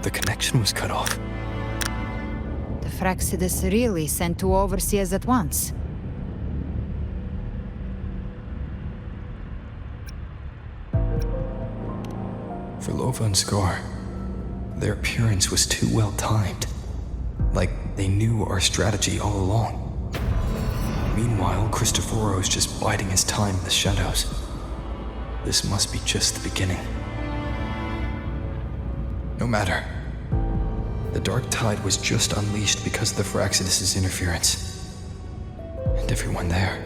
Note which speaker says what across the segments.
Speaker 1: the connection was cut off.
Speaker 2: The Fraxidus really sent two overseers at once.
Speaker 1: For Lova and Scar, their appearance was too well timed. Like they knew our strategy all along. Meanwhile, Christophero's just biding his time in the shadows. This must be just the beginning. No matter. The Dark Tide was just unleashed because of the Fraxidus' interference. And everyone there,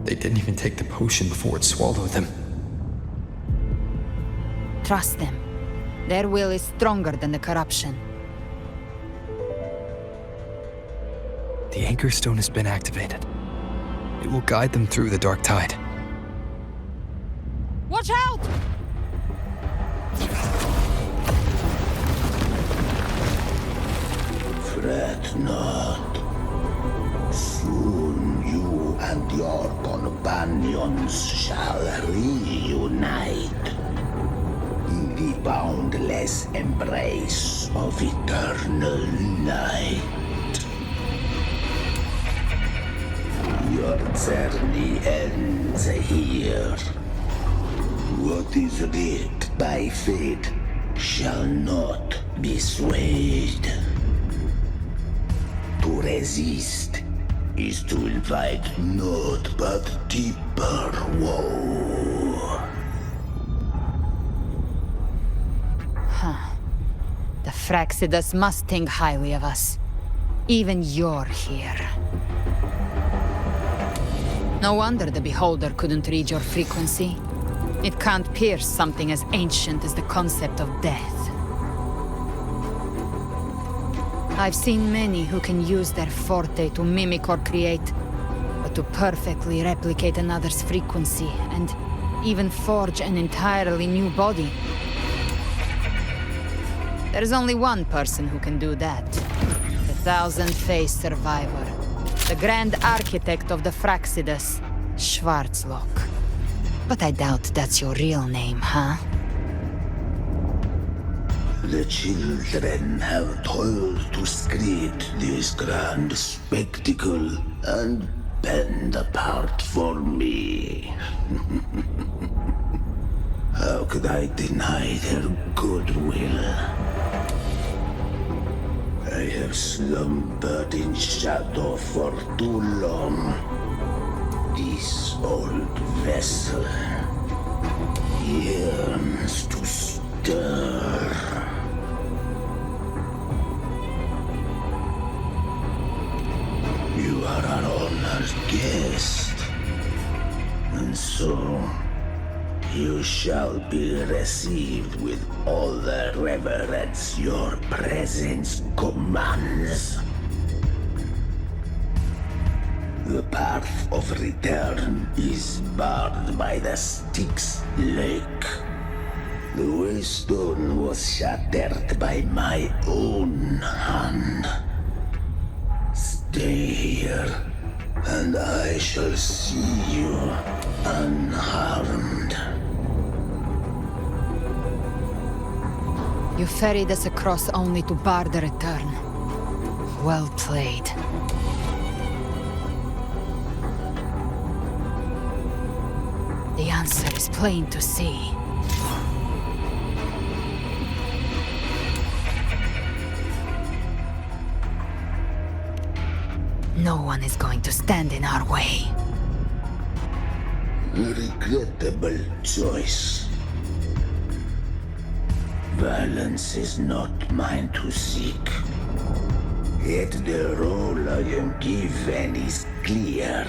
Speaker 1: they didn't even take the potion before it swallowed them.
Speaker 2: Trust them. Their will is stronger than the corruption.
Speaker 1: The Anchor Stone has been activated. It will guide them through the Dark Tide.
Speaker 2: Watch out!
Speaker 3: Fret not. Soon you and your companions shall reunite in the boundless embrace of eternal light. Your journey ends here. What is writ by fate shall not be swayed. To resist is to invite naught but deeper woe.
Speaker 2: The Fraxidus must think highly of us. Even you're here. No wonder the Beholder couldn't read your frequency. It can't pierce something as ancient as the concept of death. I've seen many who can use their forte to mimic or create, but to perfectly replicate another's frequency and even forge an entirely new body. There's only one person who can do that. The thousand-faced survivor. The Grand Architect of the Fraxidus, Schwarzlock. But I doubt that's your real name, huh?
Speaker 3: The children have toiled to create this grand spectacle and bend apart for me. How could I deny their goodwill? I have slumbered in shadow for too long. This old vessel yearns to stir. You are an honored guest, and so you shall be received with all the reverence your presence commands. The path of return is barred by the Styx Lake. The waystone was shattered by my own hand. Stay here, and I shall see you unharmed.
Speaker 2: You ferried us across only to bar the return. Well played. The answer is plain to see. No one is going to stand in our way.
Speaker 3: Regrettable choice. Violence is not mine to seek. Yet the role I am given is clear.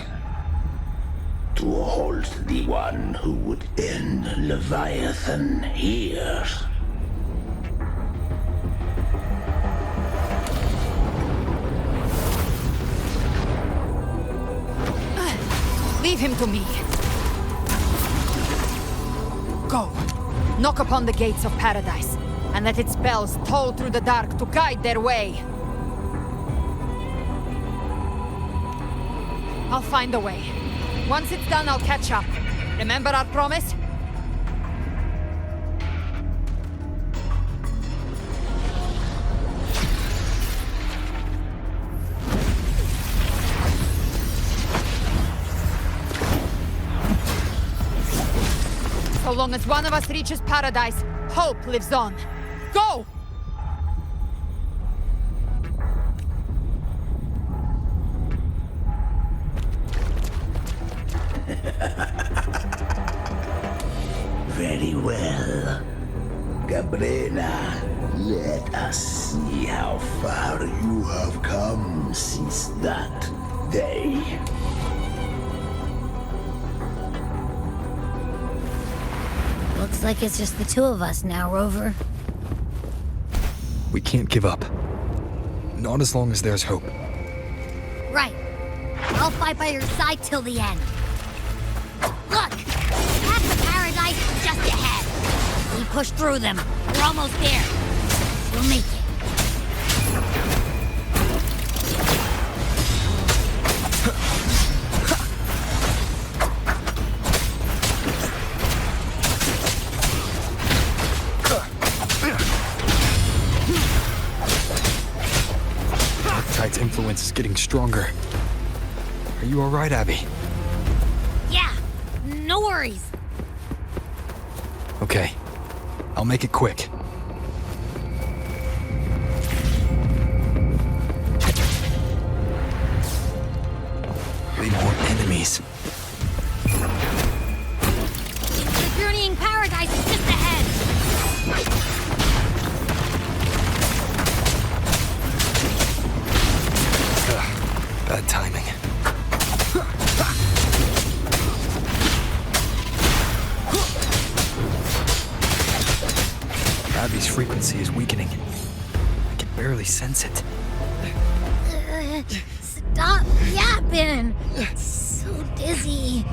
Speaker 3: To hold the one who would end Leviathan here.
Speaker 2: Leave him to me. Go. Knock upon the gates of paradise, and let its bells toll through the dark to guide their way. I'll find a way. Once it's done, I'll catch up. Remember our promise? long as one of us reaches paradise, hope lives on. Go!
Speaker 3: Very well. Galbrena, let us see how far you have come since that day.
Speaker 4: Looks like it's just the two of us now, Rover.
Speaker 1: We can't give up. Not as long as there's hope.
Speaker 4: Right. I'll fight by your side till the end. Look! Path to paradise is just ahead. We push through them. We're almost there. We'll make it.
Speaker 1: Archetype's influence is getting stronger. Are you alright, Abby?
Speaker 4: Yeah, no worries.
Speaker 1: Okay. I'll make it quick. Need more enemies.
Speaker 4: The journeying paradise is just ahead.
Speaker 1: Bad timing. Abby's frequency is weakening. I can barely sense it.
Speaker 4: Stop yapping. It's so dizzy.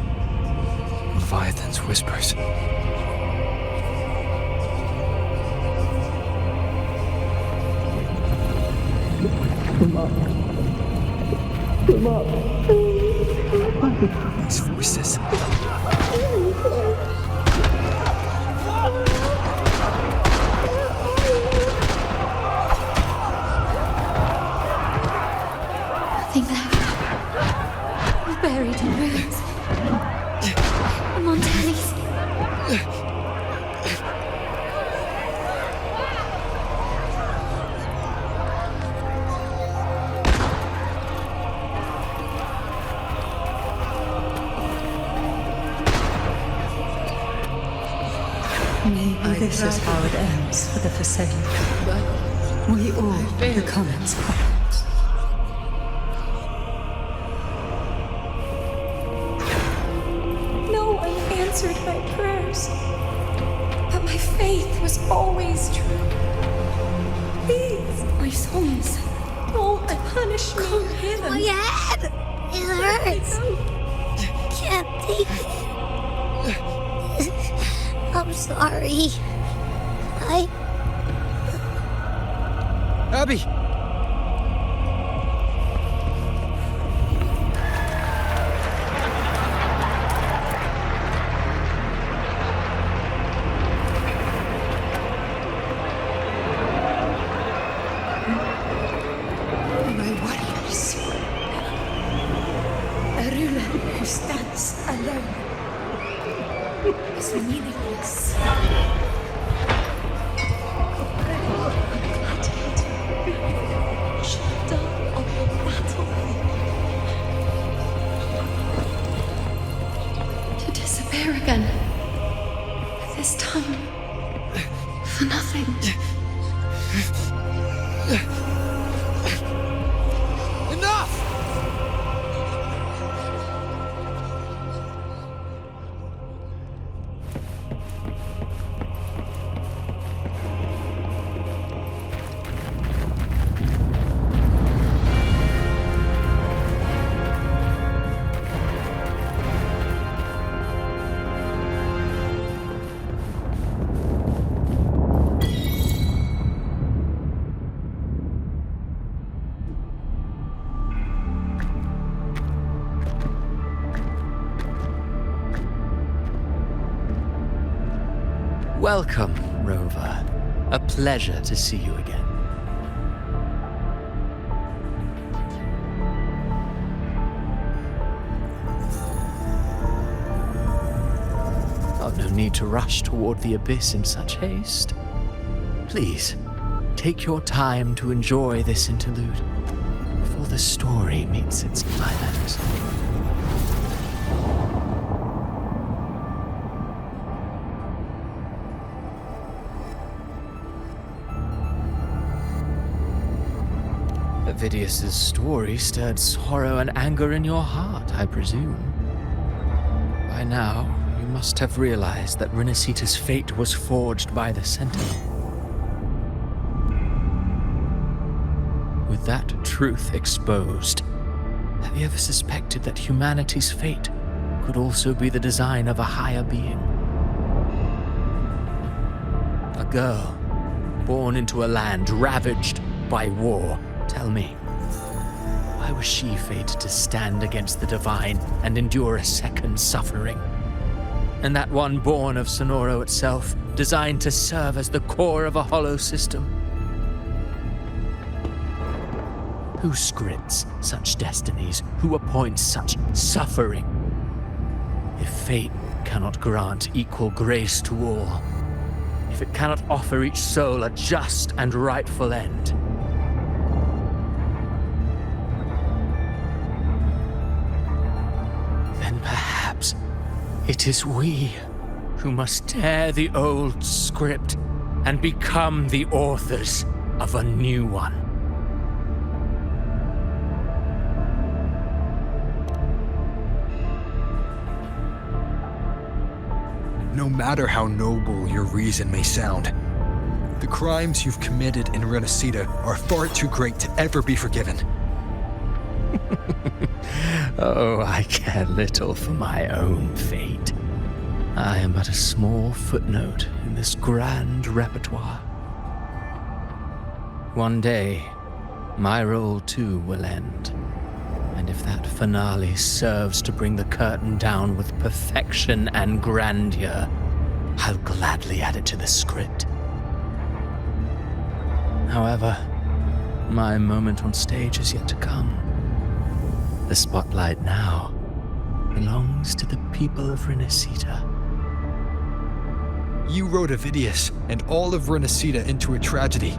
Speaker 1: Leviathan's whispers. These voices.
Speaker 5: Nothing left. We're buried in ruins. Montelli's.
Speaker 6: Maybe this is how it ends for the Forsaken. We all become its puppets.
Speaker 5: No one answered my prayers. But my faith was always true. Please, my souls, don't punish me here.
Speaker 4: My head! It hurts. Can't take it. I'm sorry.
Speaker 1: Abby!
Speaker 5: My warriors. A ruler who stands alone is meaningless. Should die on the battlefield. To disappear again. This time, for nothing.
Speaker 1: Enough!
Speaker 7: Welcome, Rover. A pleasure to see you again. Oh, need to rush toward the abyss in such haste. Please, take your time to enjoy this interlude before the story meets its climax. Avidius's story stirred sorrow and anger in your heart, I presume. By now, you must have realized that Rinascita's fate was forged by the Sentinel. With that truth exposed, have you ever suspected that humanity's fate could also be the design of a higher being? A girl, born into a land ravaged by war. Tell me, why was she fated to stand against the divine and endure a second suffering? And that one born of Sonoro itself, designed to serve as the core of a hollow system? Who scripts such destinies? Who appoints such suffering? If fate cannot grant equal grace to all, if it cannot offer each soul a just and rightful end, perhaps it is we who must tear the old script and become the authors of a new one.
Speaker 1: No matter how noble your reason may sound, the crimes you've committed in Rinascita are far too great to ever be forgiven.
Speaker 7: Oh, I care little for my own fate. I am but a small footnote in this grand repertoire. One day, my role too will end. And if that finale serves to bring the curtain down with perfection and grandeur, I'll gladly add it to the script. However, my moment on stage is yet to come. The spotlight now belongs to the people of Rinascita.
Speaker 1: You wrote Avidius and all of Rinascita into a tragedy,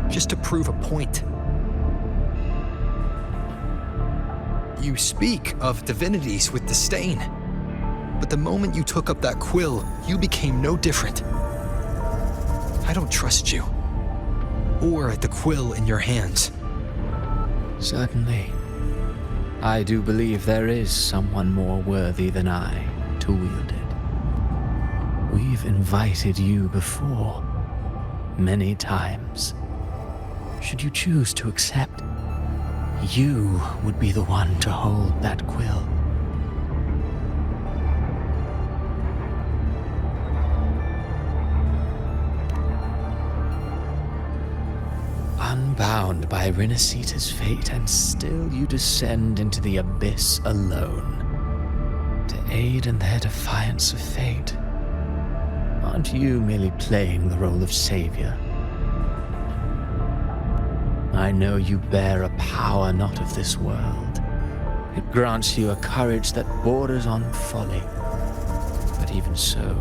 Speaker 1: just to prove a point. You speak of divinities with disdain, but the moment you took up that quill, you became no different. I don't trust you, or the quill in your hands.
Speaker 7: Certainly. I do believe there is someone more worthy than I to wield it. We've invited you before, many times. Should you choose to accept, you would be the one to hold that quill. Unbound by Rinascita's fate, and still you descend into the abyss alone, to aid in their defiance of fate. Aren't you merely playing the role of savior? I know you bear a power not of this world. It grants you a courage that borders on folly. But even so,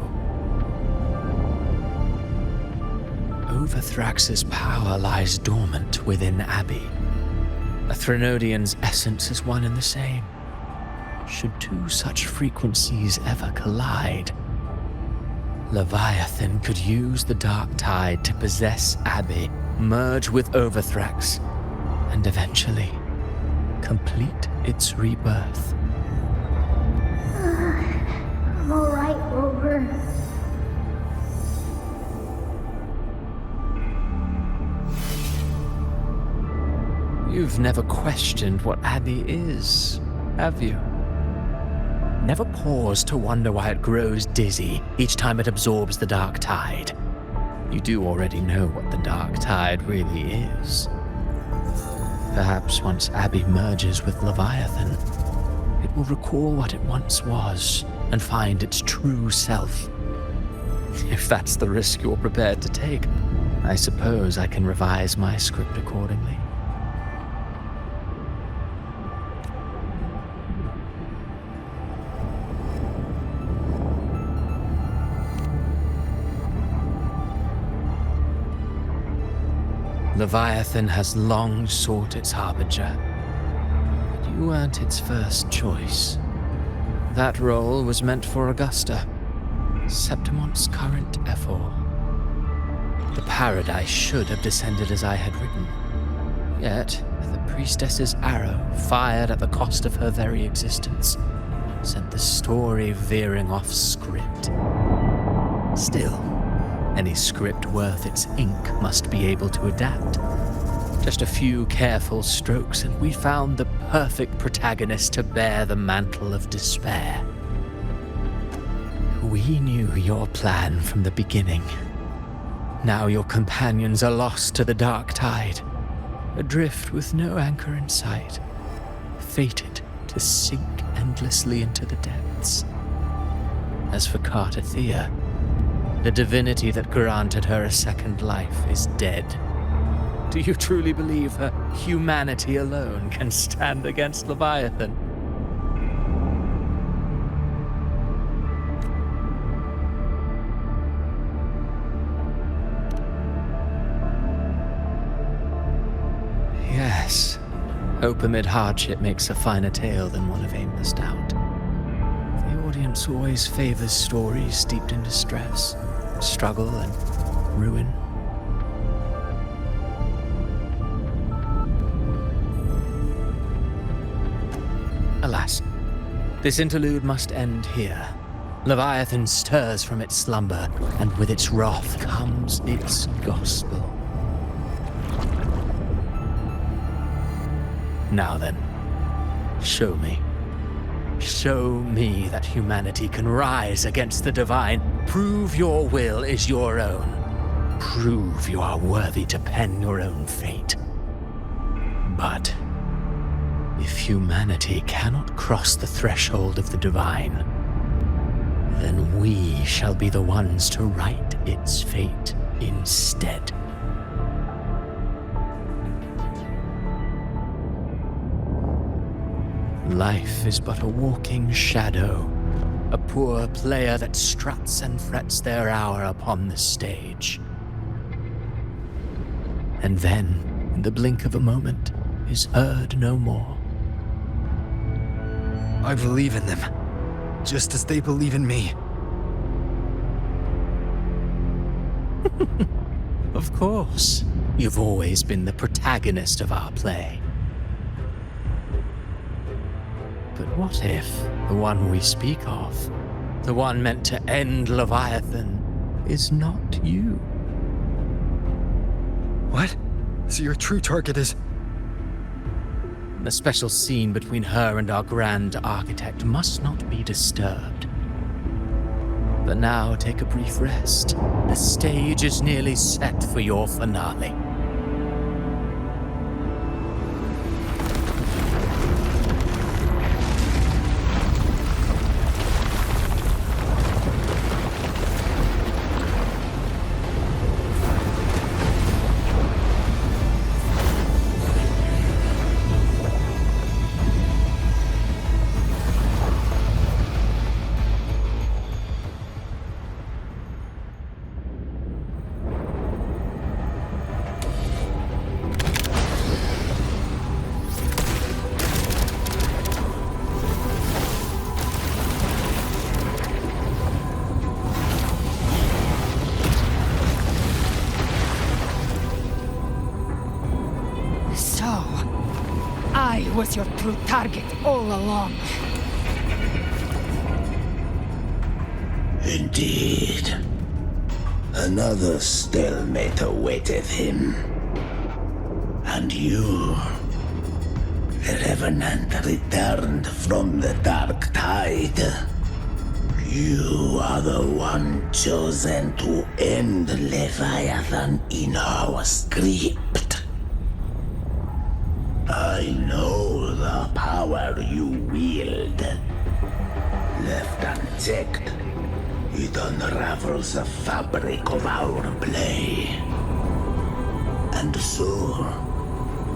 Speaker 7: Overthrax's power lies dormant within Abbey. A Threnodian's essence is one and the same. Should two such frequencies ever collide, Leviathan could use the dark tide to possess Abbey, merge with Overthrax, and eventually complete its rebirth.
Speaker 4: I'm alright, Rover.
Speaker 7: You've never questioned what Abbey is, have you? Never paused to wonder why it grows dizzy each time it absorbs the dark tide. You do already know what the dark tide really is. Perhaps once Abbey merges with Leviathan, it will recall what it once was and find its true self. If that's the risk you're prepared to take, I suppose I can revise my script accordingly. Leviathan has long sought its harbinger, but you weren't its first choice. That role was meant for Augusta, Septimont's current ephor. The paradise should have descended as I had written. Yet, the priestess's arrow, fired at the cost of her very existence, sent the story veering off script. Still, any script worth its ink must be able to adapt. Just a few careful strokes and we found the perfect protagonist to bear the mantle of despair. We knew your plan from the beginning. Now your companions are lost to the dark tide, adrift with no anchor in sight, fated to sink endlessly into the depths. As for Cartathea, the divinity that granted her a second life is dead. Do you truly believe her humanity alone can stand against Leviathan? Yes. Hope amid hardship makes a finer tale than one of aimless doubt. The audience always favors stories steeped in distress, struggle, and ruin. Alas, this interlude must end here. Leviathan stirs from its slumber, and with its wrath comes its gospel. Now then, show me. Show me that humanity can rise against the divine. Prove your will is your own. Prove you are worthy to pen your own fate. But if humanity cannot cross the threshold of the divine, then we shall be the ones to write its fate instead. Life is but a walking shadow, a poor player that struts and frets their hour upon the stage. And then, in the blink of a moment, is heard no more.
Speaker 1: I believe in them, just as they believe in me.
Speaker 7: Of course, you've always been the protagonist of our play. But what if the one we speak of, the one meant to end Leviathan, is not you?
Speaker 1: What? So your true target is...
Speaker 7: The special scene between her and our grand architect must not be disturbed. But now take a brief rest. The stage is nearly set for your finale.
Speaker 2: I was your true target all along.
Speaker 3: Indeed. Another stalemate awaiteth him. And you, the Revenant returned from the dark tide. You are the one chosen to end Leviathan in our script. I know the power you wield. Left unchecked, it unravels the fabric of our play. And so,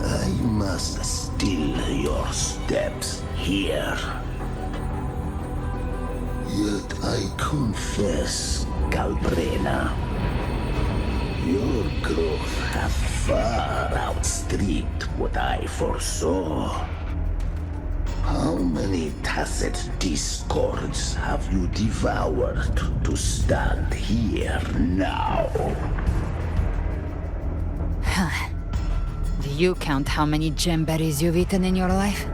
Speaker 3: I must still your steps here. Yet I confess, Galbrena, your growth have far outstripped what I foresaw. How many tacit discords have you devoured to stand here now?
Speaker 2: Do you count how many gemberries you've eaten in your life?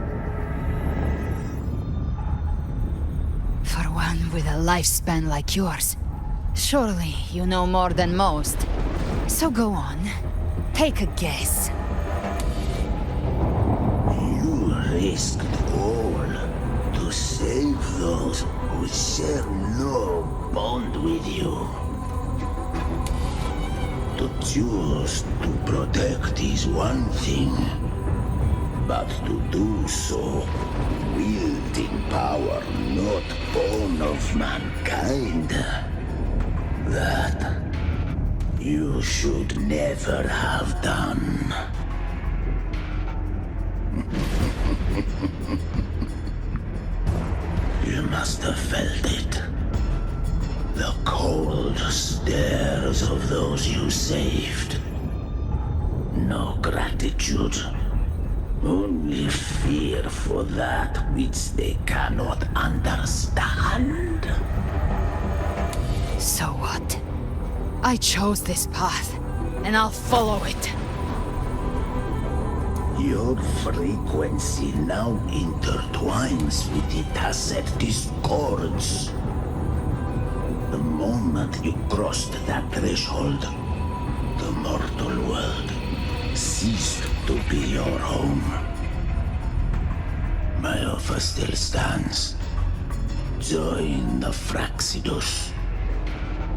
Speaker 2: For one with a lifespan like yours, surely you know more than most. So go on, take a guess.
Speaker 3: You risked all to save those who share no bond with you. To choose to protect is one thing, but to do so, wielding power not born of mankind, that you should never have done. You must have felt it. The cold stares of those you saved. No gratitude. Only fear for that which they cannot understand.
Speaker 2: So what? I chose this path, and I'll follow it.
Speaker 3: Your frequency now intertwines with the tacit discords. The moment you crossed that threshold, the mortal world ceased to be your home. My offer still stands. Join the Fraxidus.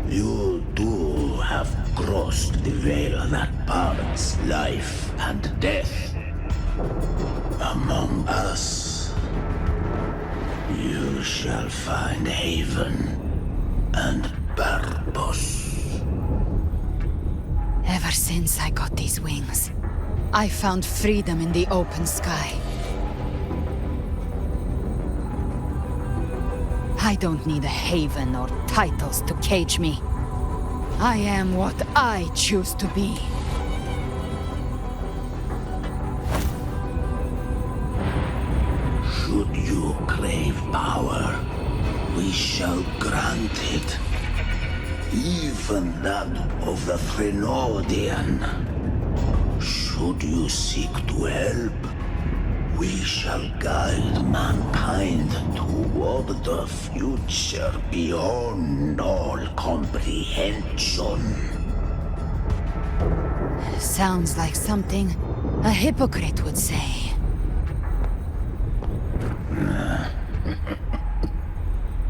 Speaker 3: You too have crossed the veil that parts life and death. Among us, you shall find haven and purpose.
Speaker 2: Ever since I got these wings, I found freedom in the open sky. I don't need a haven or titles to cage me. I am what I choose to be.
Speaker 3: Should you crave power, we shall grant it. Even that of the Thenodian. Should you seek to help, we shall guide mankind toward the future beyond all comprehension.
Speaker 2: Sounds like something a hypocrite would say.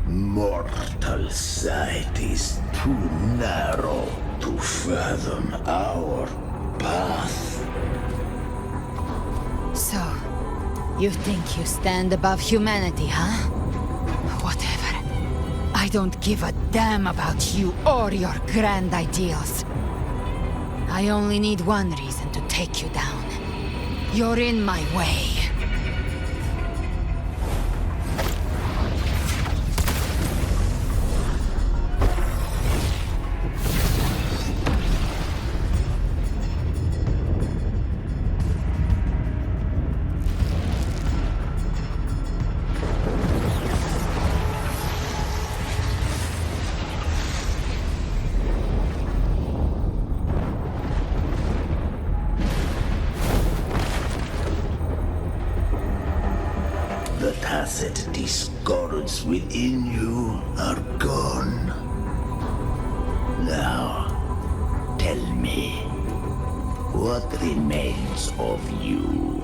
Speaker 3: Mortal sight is too narrow to fathom our path.
Speaker 2: So, you think you stand above humanity, huh? Whatever. I don't give a damn about you or your grand ideals. I only need one reason to take you down. You're in my way.
Speaker 3: The tacit discords within you are gone. Now, tell me, what remains of you?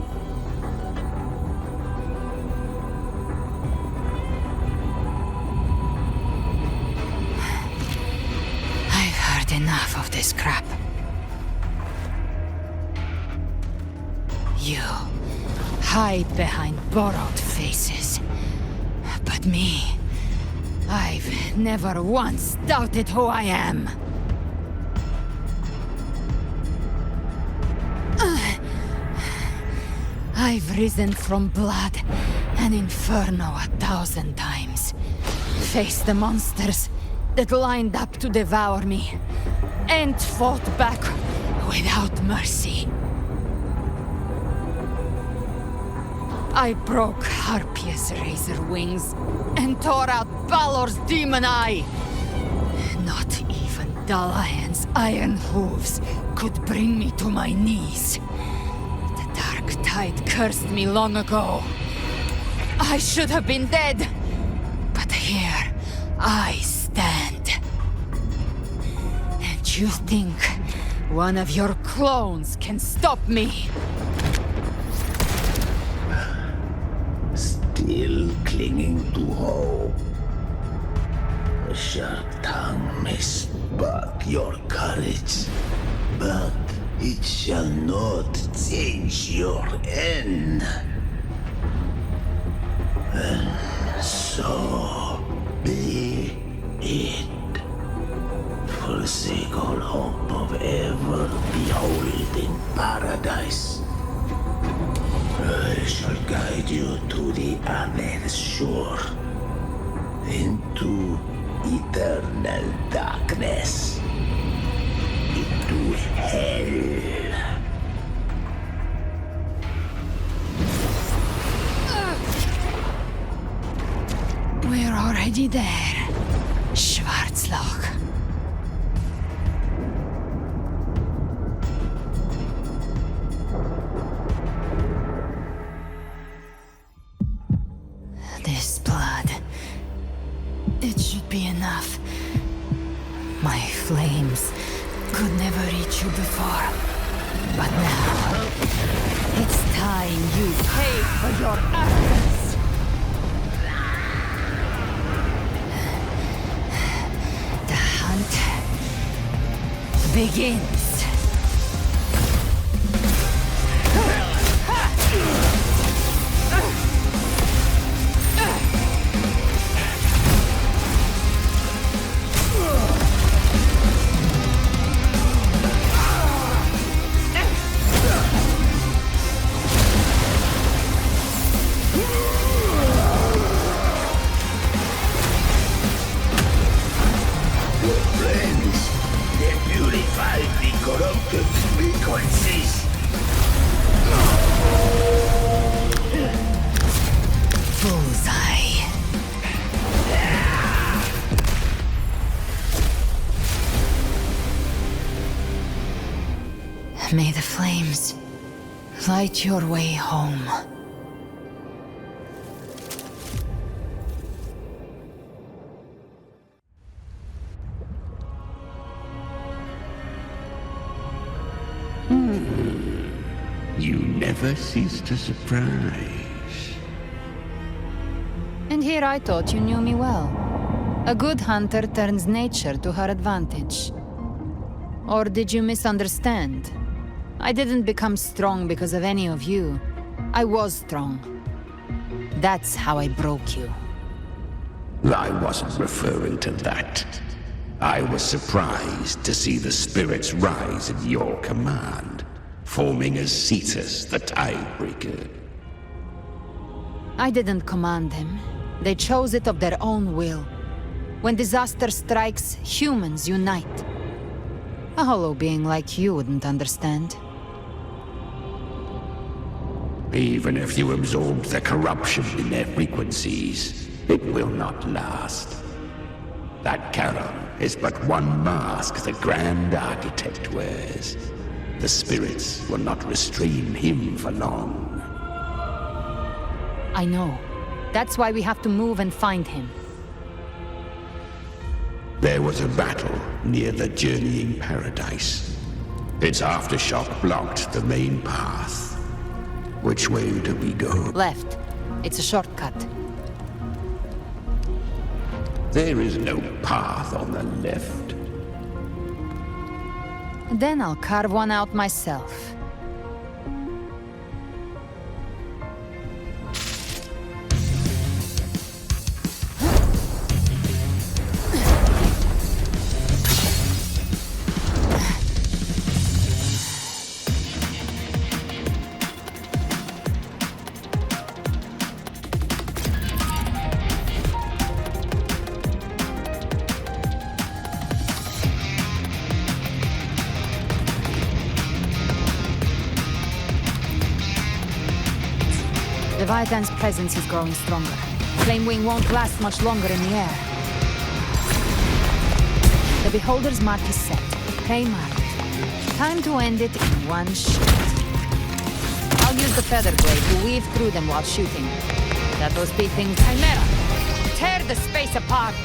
Speaker 2: I've heard enough of this crap. You hide behind borrowed faces. But me, I've never once doubted who I am. I've risen from blood and inferno 1,000 times. Faced the monsters that lined up to devour me. And fought back without mercy. I broke Harpia's razor wings and tore out Balor's demon eye. Not even Dalahan's iron hooves could bring me to my knees. The dark tide cursed me long ago. I should have been dead, but here I stand. And you think one of your clones can stop me?
Speaker 3: Still clinging to hope. A sharp tongue may spark your courage, but it shall not change your end. And so be it. Forsake all hope of ever beholding paradise. I shall guide you to the other shore, into eternal darkness, into hell.
Speaker 2: We're already there, Schwarzloch. This blood, it should be enough. My flames could never reach you before, but now it's time you pay for your arrogance. The hunt begins. May the flames light your way home.
Speaker 3: You never cease to surprise.
Speaker 2: And here I thought you knew me well. A good hunter turns nature to her advantage. Or did you misunderstand? I didn't become strong because of any of you. I was strong. That's how I broke you.
Speaker 3: I wasn't referring to that. I was surprised to see the spirits rise at your command, forming as Cetus, the Tidebreaker.
Speaker 2: I didn't command them. They chose it of their own will. When disaster strikes, humans unite. A hollow being like you wouldn't understand.
Speaker 3: Even if you absorb the corruption in their frequencies, it will not last. That Charon is but one mask the Grand Architect wears. The spirits will not restrain him for long.
Speaker 2: I know. That's why we have to move and find him.
Speaker 3: There was a battle near the Journeying Paradise. Its aftershock blocked the main path. Which way do we go?
Speaker 2: Left. It's a shortcut.
Speaker 3: There is no path on the left.
Speaker 2: Then I'll carve one out myself. Leviathan's presence is growing stronger. Flame Wing won't last much longer in the air. The Beholder's mark is set. Prey marked. Time to end it in one shot. I'll use the feather blade to weave through them while shooting. That was beating Chimera. Tear the space apart.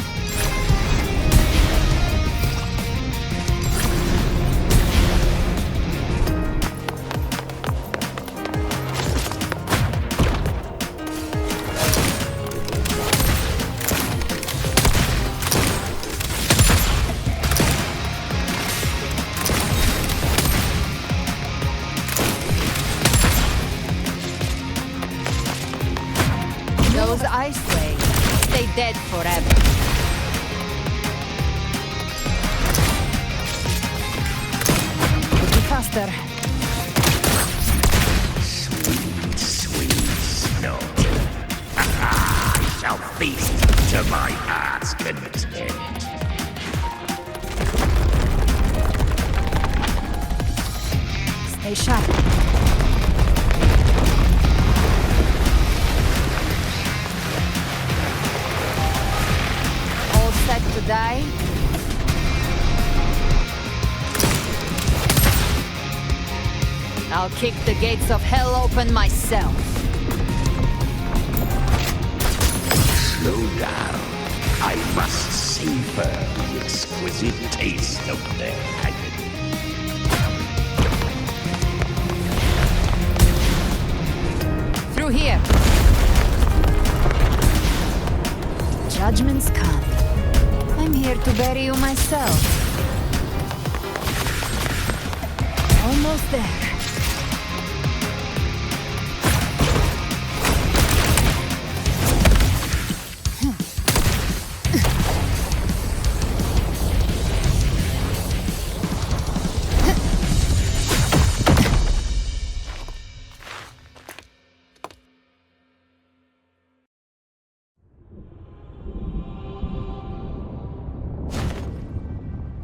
Speaker 2: Those ice slaves stay dead forever. Could be faster.
Speaker 3: Sweet, sweet snow. I shall feast to my heart's content.
Speaker 2: Stay sharp. All set to die? I'll kick the gates of hell open myself.
Speaker 3: Slow down. I must savor the exquisite taste of their agony.
Speaker 2: Through here. Judgment's come. I'm here to bury you myself. Almost there.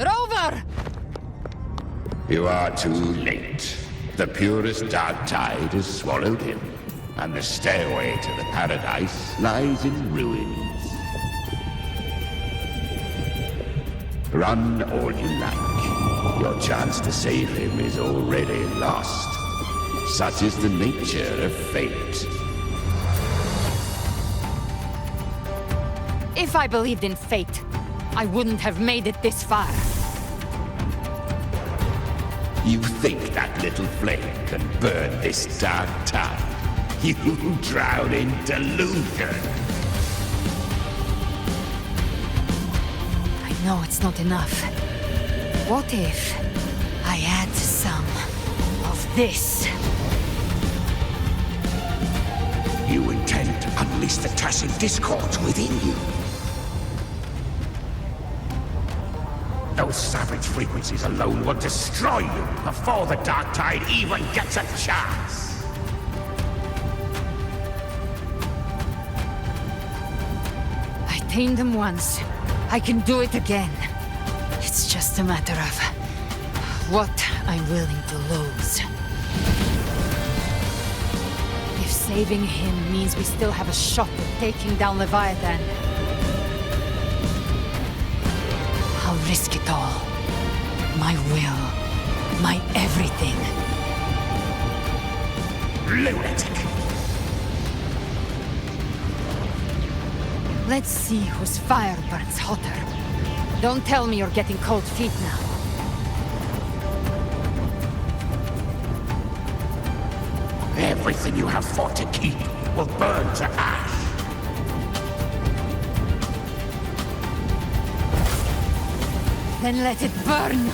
Speaker 2: Rover!
Speaker 3: You are too late. The purest dark tide has swallowed him, and the stairway to the paradise lies in ruins. Run all you like. Your chance to save him is already lost. Such is the nature of fate.
Speaker 2: If I believed in fate, I wouldn't have made it this far.
Speaker 3: You think that little flame can burn this dark tide? You drown in delusion.
Speaker 2: I know it's not enough. What if I add some of this?
Speaker 3: You intend to unleash the clashing discords within you. Those savage frequencies alone will destroy you before the dark tide even gets a chance.
Speaker 2: I tamed them once. I can do it again. It's just a matter of what I'm willing to lose. If saving him means we still have a shot at taking down Leviathan, I'll risk it all. My will. My everything.
Speaker 3: Lunatic!
Speaker 2: Let's see whose fire burns hotter. Don't tell me you're getting cold feet now.
Speaker 3: Everything you have fought to keep will burn to ash.
Speaker 2: Then let it burn!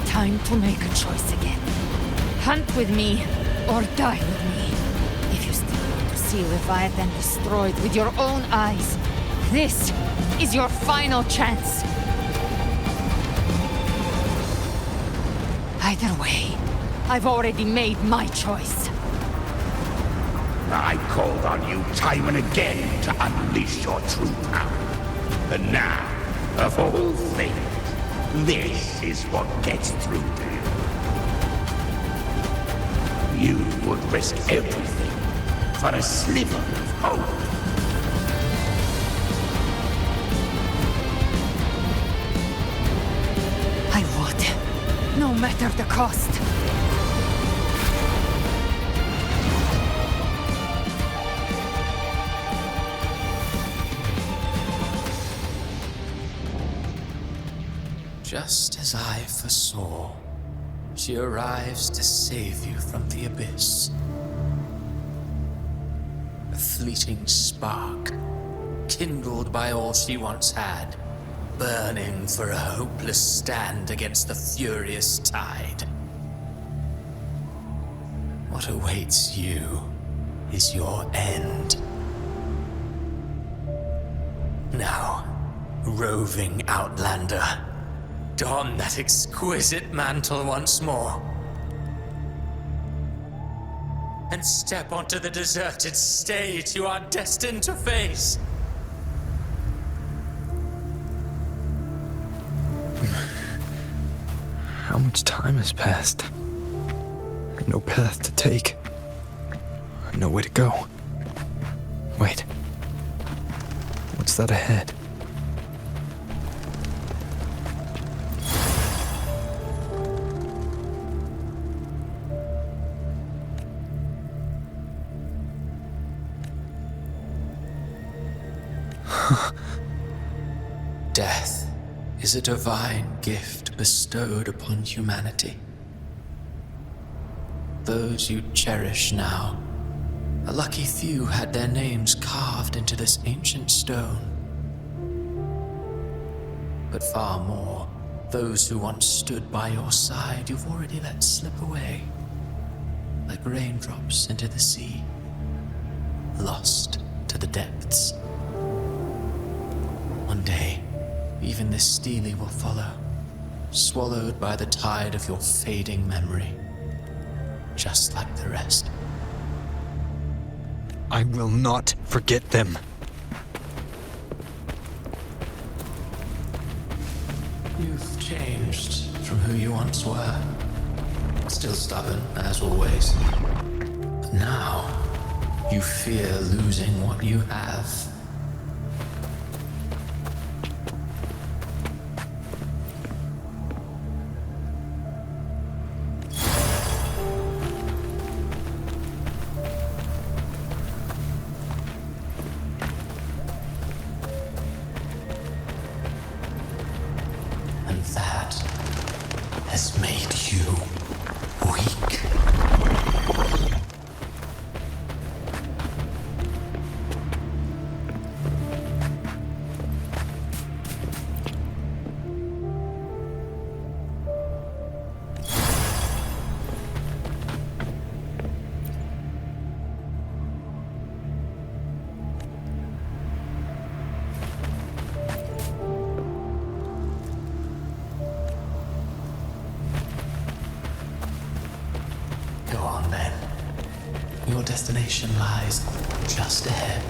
Speaker 2: Time to make a choice again. Hunt with me, or die with me. If you still want to see Leviathan destroyed with your own eyes, this is your final chance. Either way, I've already made my choice.
Speaker 3: I called on you time and again to unleash your true power. And now, of all things, this is what gets through to you. You would risk everything for a sliver of hope.
Speaker 2: I would, no matter the cost.
Speaker 7: Just as I foresaw, she arrives to save you from the abyss. A fleeting spark, kindled by all she once had, burning for a hopeless stand against the furious tide. What awaits you is your end. Now, roving outlander, don that exquisite mantle once more, and step onto the deserted stage you are destined to face.
Speaker 1: How much time has passed? No path to take. Nowhere to go. Wait. What's that ahead?
Speaker 7: Death is a divine gift bestowed upon humanity. Those you cherish now, a lucky few had their names carved into this ancient stone. But far more, those who once stood by your side you've already let slip away, like raindrops into the sea, lost to the depths. One day, even this stele will follow, swallowed by the tide of your fading memory, just like the rest.
Speaker 1: I will not forget them.
Speaker 7: You've changed from who you once were. Still stubborn, as always. But now, you fear losing what you have. And that has made you weak. Go on then. Your destination lies just ahead.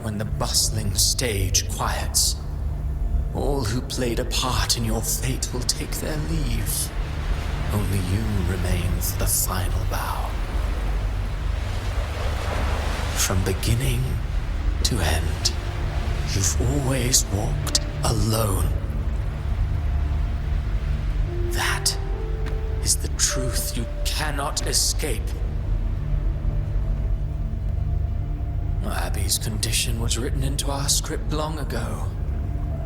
Speaker 7: When the bustling stage quiets, all who played a part in your fate will take their leave. Only you remain for the final bow. From beginning to end, you've always walked alone. That is the truth you cannot escape. Abby's condition was written into our script long ago.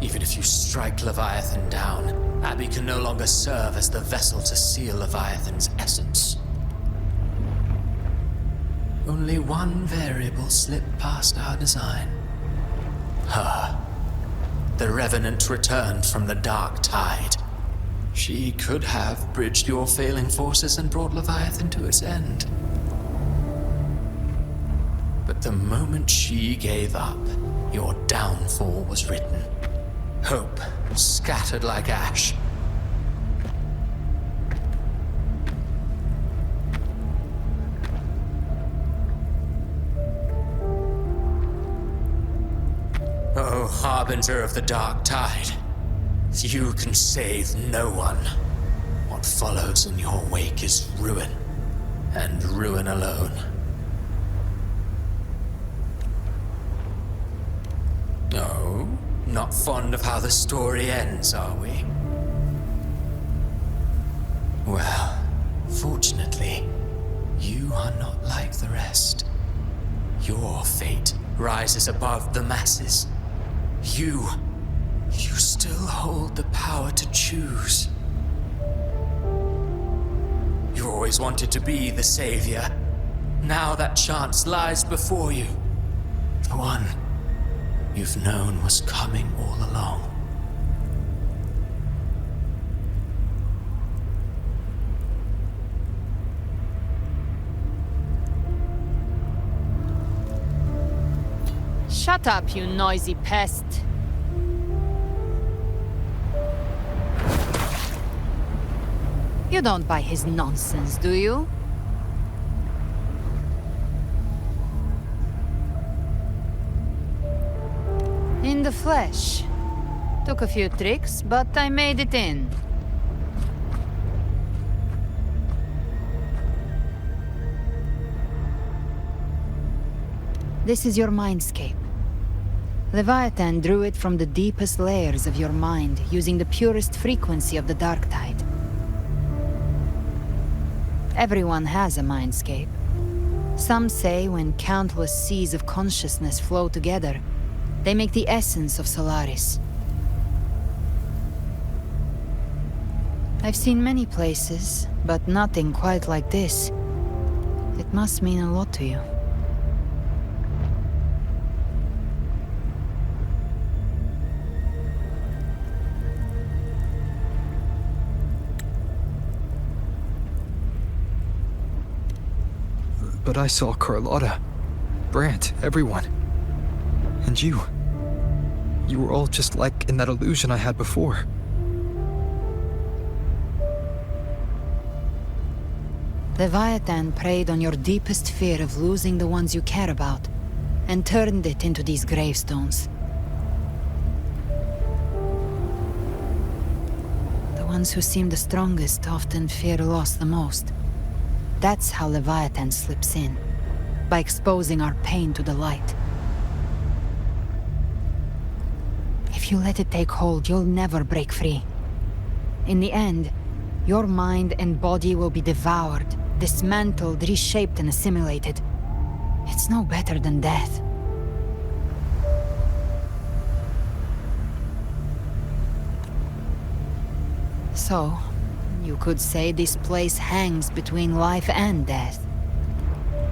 Speaker 7: Even if you strike Leviathan down, Abby can no longer serve as the vessel to seal Leviathan's essence. Only one variable slipped past our design. Her. The Revenant returned from the dark tide. She could have bridged your failing forces and brought Leviathan to its end. But the moment she gave up, your downfall was written. Hope scattered like ash. Oh, harbinger of the dark tide. You can save no one. What follows in your wake is ruin, and ruin alone. Oh, not fond of how the story ends, are we? Well, fortunately, you are not like the rest. Your fate rises above the masses. You still hold the power to choose. You always wanted to be the savior. Now that chance lies before you. The one you've known was coming all along.
Speaker 2: Shut up, you noisy pest. You don't buy his nonsense, do you? In the flesh. Took a few tricks, but I made it in. This is your mindscape. Leviathan drew it from the deepest layers of your mind, using the purest frequency of the dark tide. Everyone has a mindscape. Some say when countless seas of consciousness flow together, they make the essence of Solaris. I've seen many places, but nothing quite like this. It must mean a lot to you.
Speaker 1: But I saw Carlotta, Brant, everyone. And you. You were all just like in that illusion I had before.
Speaker 2: Leviathan preyed on your deepest fear of losing the ones you care about, and turned it into these gravestones. The ones who seem the strongest often fear loss the most. That's how Leviathan slips in, by exposing our pain to the light. If you let it take hold, you'll never break free. In the end, your mind and body will be devoured, dismantled, reshaped, and assimilated. It's no better than death. So, you could say this place hangs between life and death.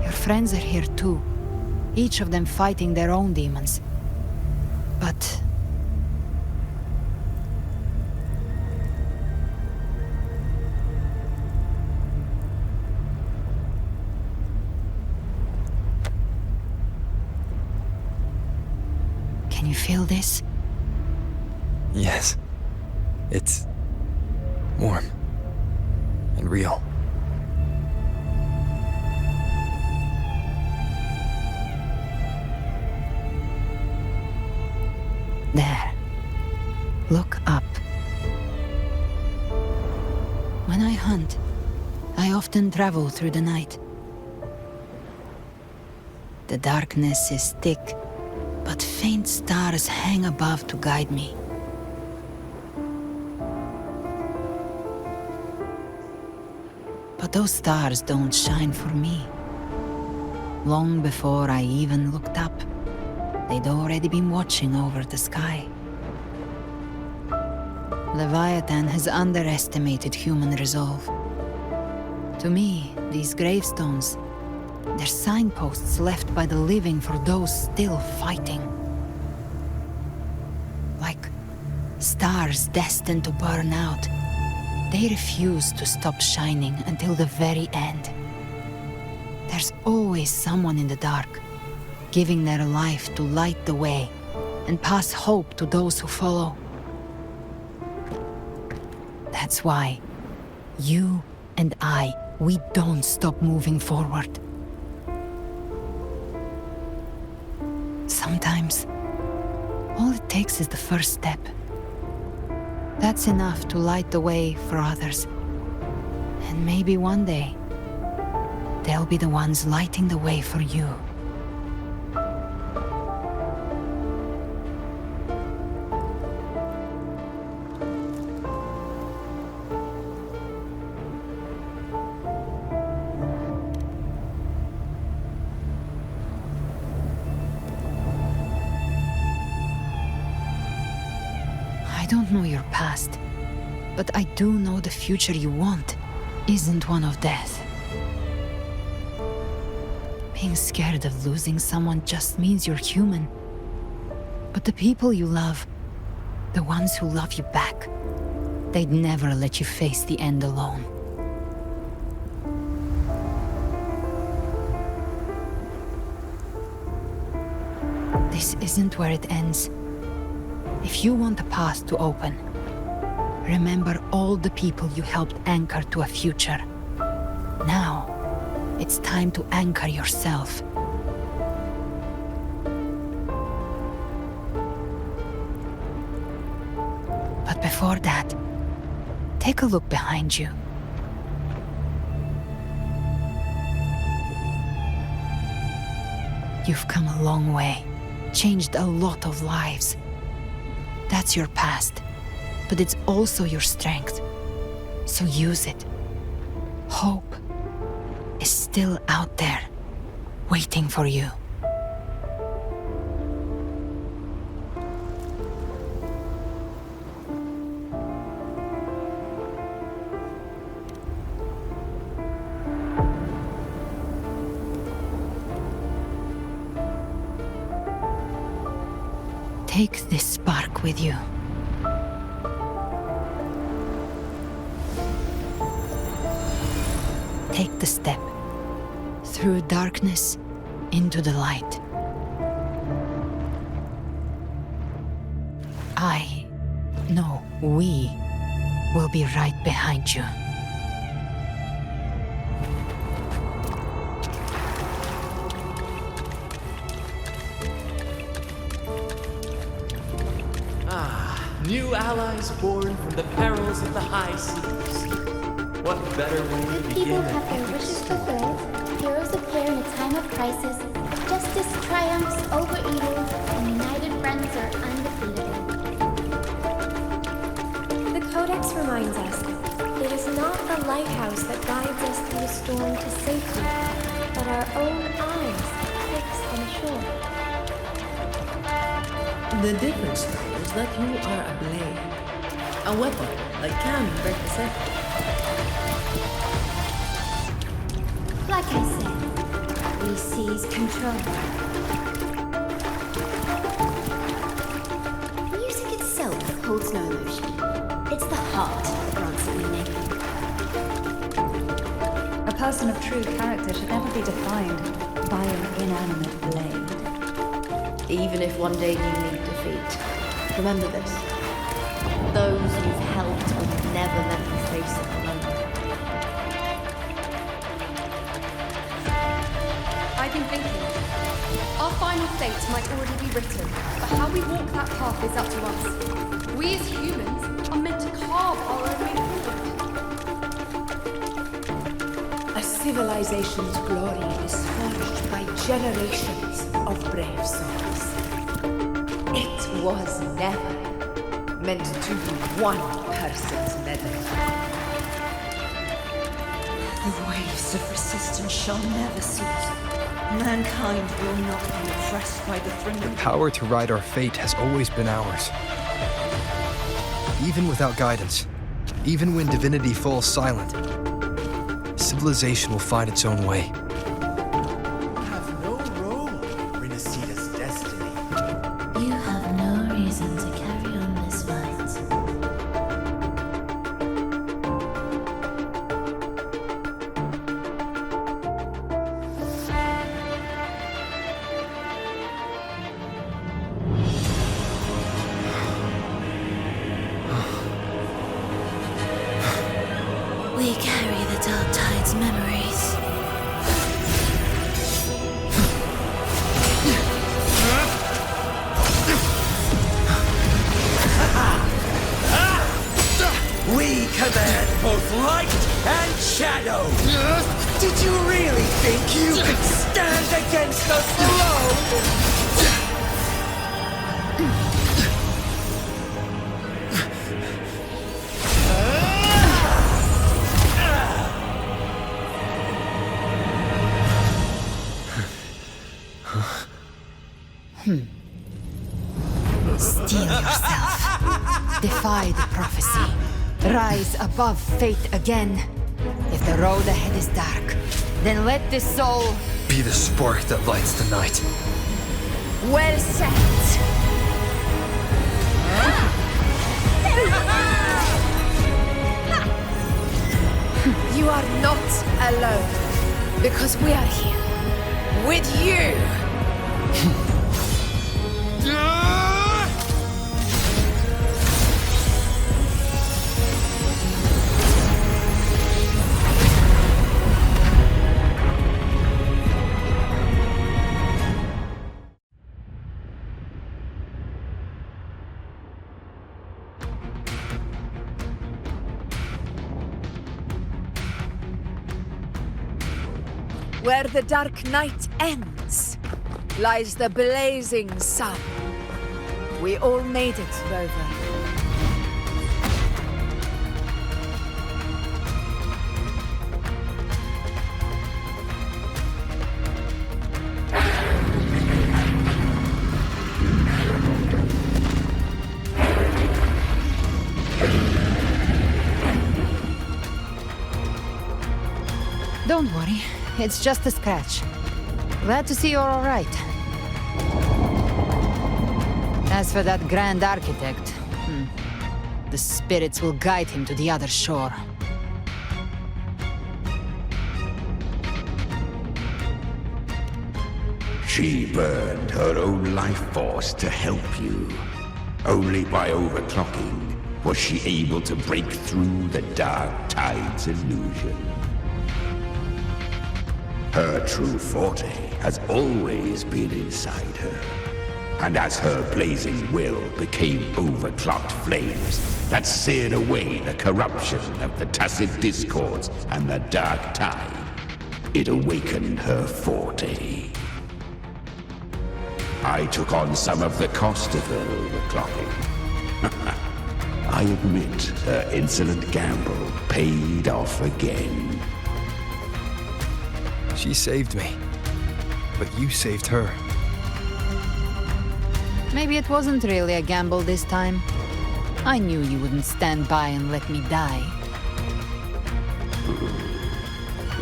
Speaker 2: Your friends are here too, each of them fighting their own demons. But can you feel this?
Speaker 1: Yes. It's warm and real.
Speaker 2: There. Look up. When I hunt, I often travel through the night. The darkness is thick, but faint stars hang above to guide me. But those stars don't shine for me. Long before I even looked up, they'd already been watching over the sky. Leviathan has underestimated human resolve. To me, these gravestones, they're signposts left by the living for those still fighting. Like stars destined to burn out, They refuse to stop shining until the very end. There's always someone in the dark, giving their life to light the way and pass hope to those who follow. That's why you and I, we don't stop moving forward. Sometimes, all it takes is the first step. That's enough to light the way for others. And maybe one day, they'll be the ones lighting the way for you. I don't know your past, but I do know the future you want isn't one of death. Being scared of losing someone just means you're human. But the people you love, the ones who love you back, they'd never let you face the end alone. This isn't where it ends. If you want the path to open, remember all the people you helped anchor to a future. Now, it's time to anchor yourself. But before that, take a look behind you. You've come a long way, changed a lot of lives. That's your past, but it's also your strength. So use it. Hope is still out there, waiting for you. Take this spark with you. Take the step through darkness into the light. We will be right behind you.
Speaker 7: New allies born from the perils of the high seas. What better way to
Speaker 8: Good
Speaker 7: begin
Speaker 8: people
Speaker 7: an
Speaker 8: have their
Speaker 7: epic
Speaker 8: wishes
Speaker 7: story?
Speaker 8: fulfilled, heroes appear in a time of crisis, justice triumphs over evil, and united friends are undefeatable.
Speaker 5: The Codex reminds us, it is not the lighthouse that guides us through a storm to safety, but our own eyes fixed on the shore.
Speaker 9: The difference, though, is that you are a blade. A weapon that can break the circle.
Speaker 8: Like I said, we seize control. Music itself holds no emotion. It's the heart that grants it meaning.
Speaker 6: A person of true character should never be defined by an inanimate blade.
Speaker 10: Even if one day you meet defeat, remember this. Those you've helped will never let you face it alone.
Speaker 11: I've been thinking. Our final fate might already be written, but how we walk that path is up to us. We as humans are meant to carve our own way forward.
Speaker 9: A civilization's glory is forged by generations of brave souls. It was never meant to be one person's medal.
Speaker 6: The waves of resistance shall never cease. Mankind will not be oppressed by the
Speaker 1: The
Speaker 6: threat.
Speaker 1: power to ride our fate has always been ours. Even without guidance, even when divinity falls silent, civilization will find its own way.
Speaker 12: Have no role in Rinascita's destiny.
Speaker 8: You have no reason to carry on this fight. We carry the Dark Tide's memories.
Speaker 12: We command both light and shadow! Did you really think you could stand against us alone?
Speaker 2: Steel yourself. Defy the prophecy. Rise above fate again. If the road ahead is dark, then let this soul
Speaker 1: Be the spark that lights the night.
Speaker 9: Well said. You are not alone, because we are here with you. Where the dark night ends, lies the blazing sun. We all made it, Rover.
Speaker 2: Don't worry, it's just a scratch. Glad to see you're all right. As for that Grand Architect, the spirits will guide him to the other shore.
Speaker 3: She burned her own life force to help you. Only by overclocking was she able to break through the Dark Tide's illusion. Her true forte has always been inside her. And as her blazing will became overclocked flames that seared away the corruption of the tacit discords and the Dark Tide, it awakened her forte. I took on some of the cost of her overclocking. I admit her insolent gamble paid off again.
Speaker 1: She saved me, but you saved her.
Speaker 2: Maybe it wasn't really a gamble this time. I knew you wouldn't stand by and let me die.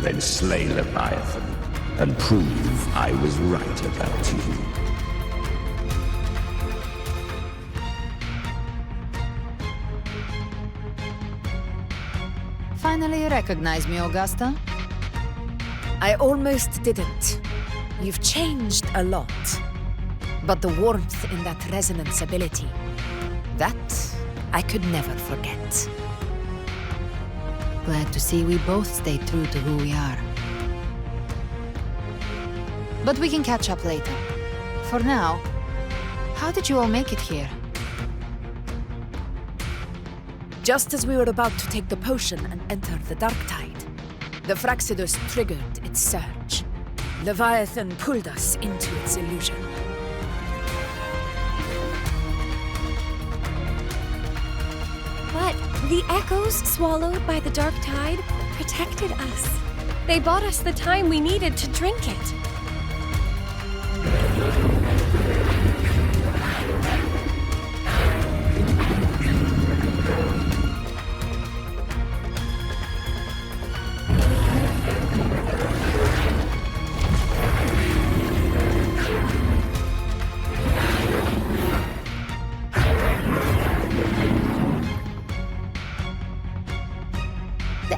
Speaker 3: Then slay Leviathan and prove I was right about you.
Speaker 2: Finally you recognize me, Augusta?
Speaker 9: I almost didn't. You've changed a lot. But the warmth in that resonance ability, that I could never forget.
Speaker 2: Glad to see we both stayed true to who we are. But we can catch up later. For now, how did you all make it here?
Speaker 9: Just as we were about to take the potion and enter the Dark Tide, the Fraxidus triggered its surge. Leviathan pulled us into its illusion.
Speaker 5: But the echoes swallowed by the Dark Tide protected us. They bought us the time we needed to drink it.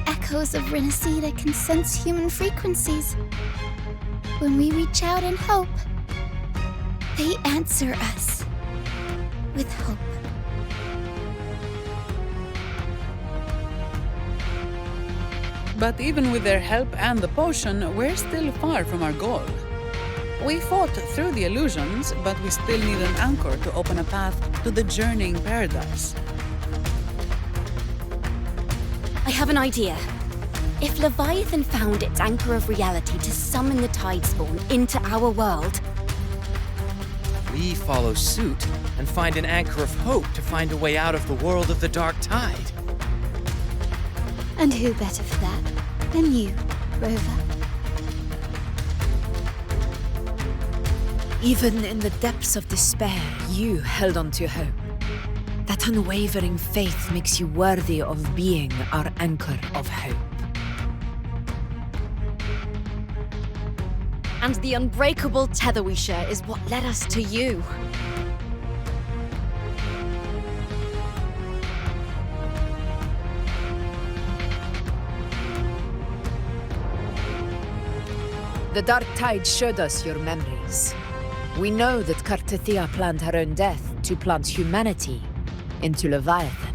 Speaker 8: Echoes of Rinascita can sense human frequencies. When we reach out in hope, they answer us with hope.
Speaker 13: But even with their help and the potion, we're still far from our goal. We fought through the illusions, but we still need an anchor to open a path to the journeying paradise.
Speaker 14: I have an idea. If Leviathan found its anchor of reality to summon the Tidespawn into our world,
Speaker 7: We follow suit and find an anchor of hope to find a way out of the world of the dark tide.
Speaker 8: And who better for that than you, Rover?
Speaker 15: Even in the depths of despair, you held on to hope. That unwavering faith makes you worthy of being our anchor of hope.
Speaker 14: and the unbreakable tether we share is what led us to you.
Speaker 15: The dark tide showed us your memories. We know that Kartathea planned her own death to plant humanity into Leviathan.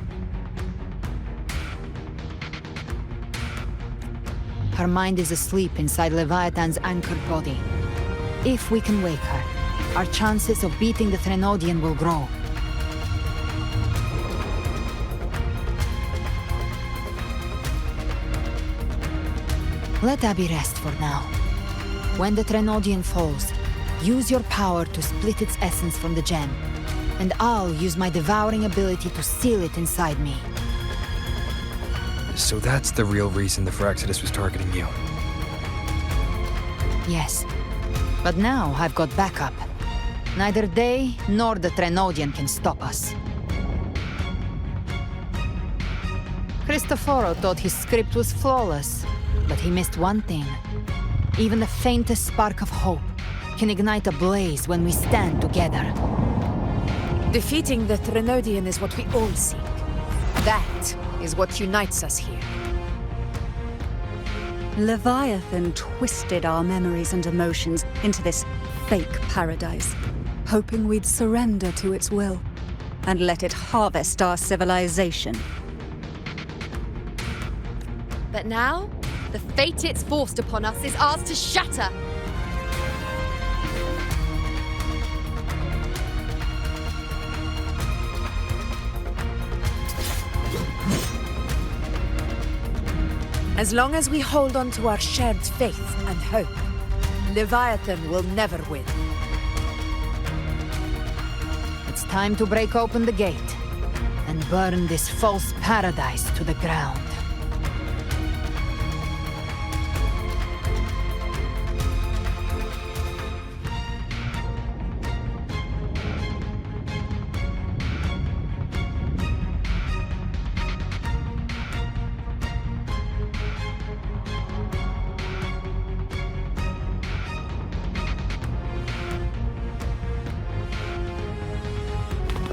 Speaker 2: Her mind is asleep inside Leviathan's anchored body. If we can wake her, our chances of beating the Threnodian will grow. Let Abby rest for now. When the Threnodian falls, use your power to split its essence from the gem, and I'll use my devouring ability to seal it inside me.
Speaker 1: So that's the real reason the Fraxidus was targeting you.
Speaker 2: Yes. But now I've got backup. Neither they nor the Threnodian can stop us. Cristoforo thought his script was flawless, but he missed one thing. Even the faintest spark of hope can ignite a blaze when we stand together.
Speaker 15: Defeating the Threnodian is what we all seek. That is what unites us here.
Speaker 6: Leviathan twisted our memories and emotions into this fake paradise, hoping we'd surrender to its will and let it harvest our civilization.
Speaker 11: But now, the fate it's forced upon us is ours to shatter.
Speaker 15: As long as we hold on to our shared faith and hope, Leviathan will never win.
Speaker 2: It's time to break open the gate and burn this false paradise to the ground.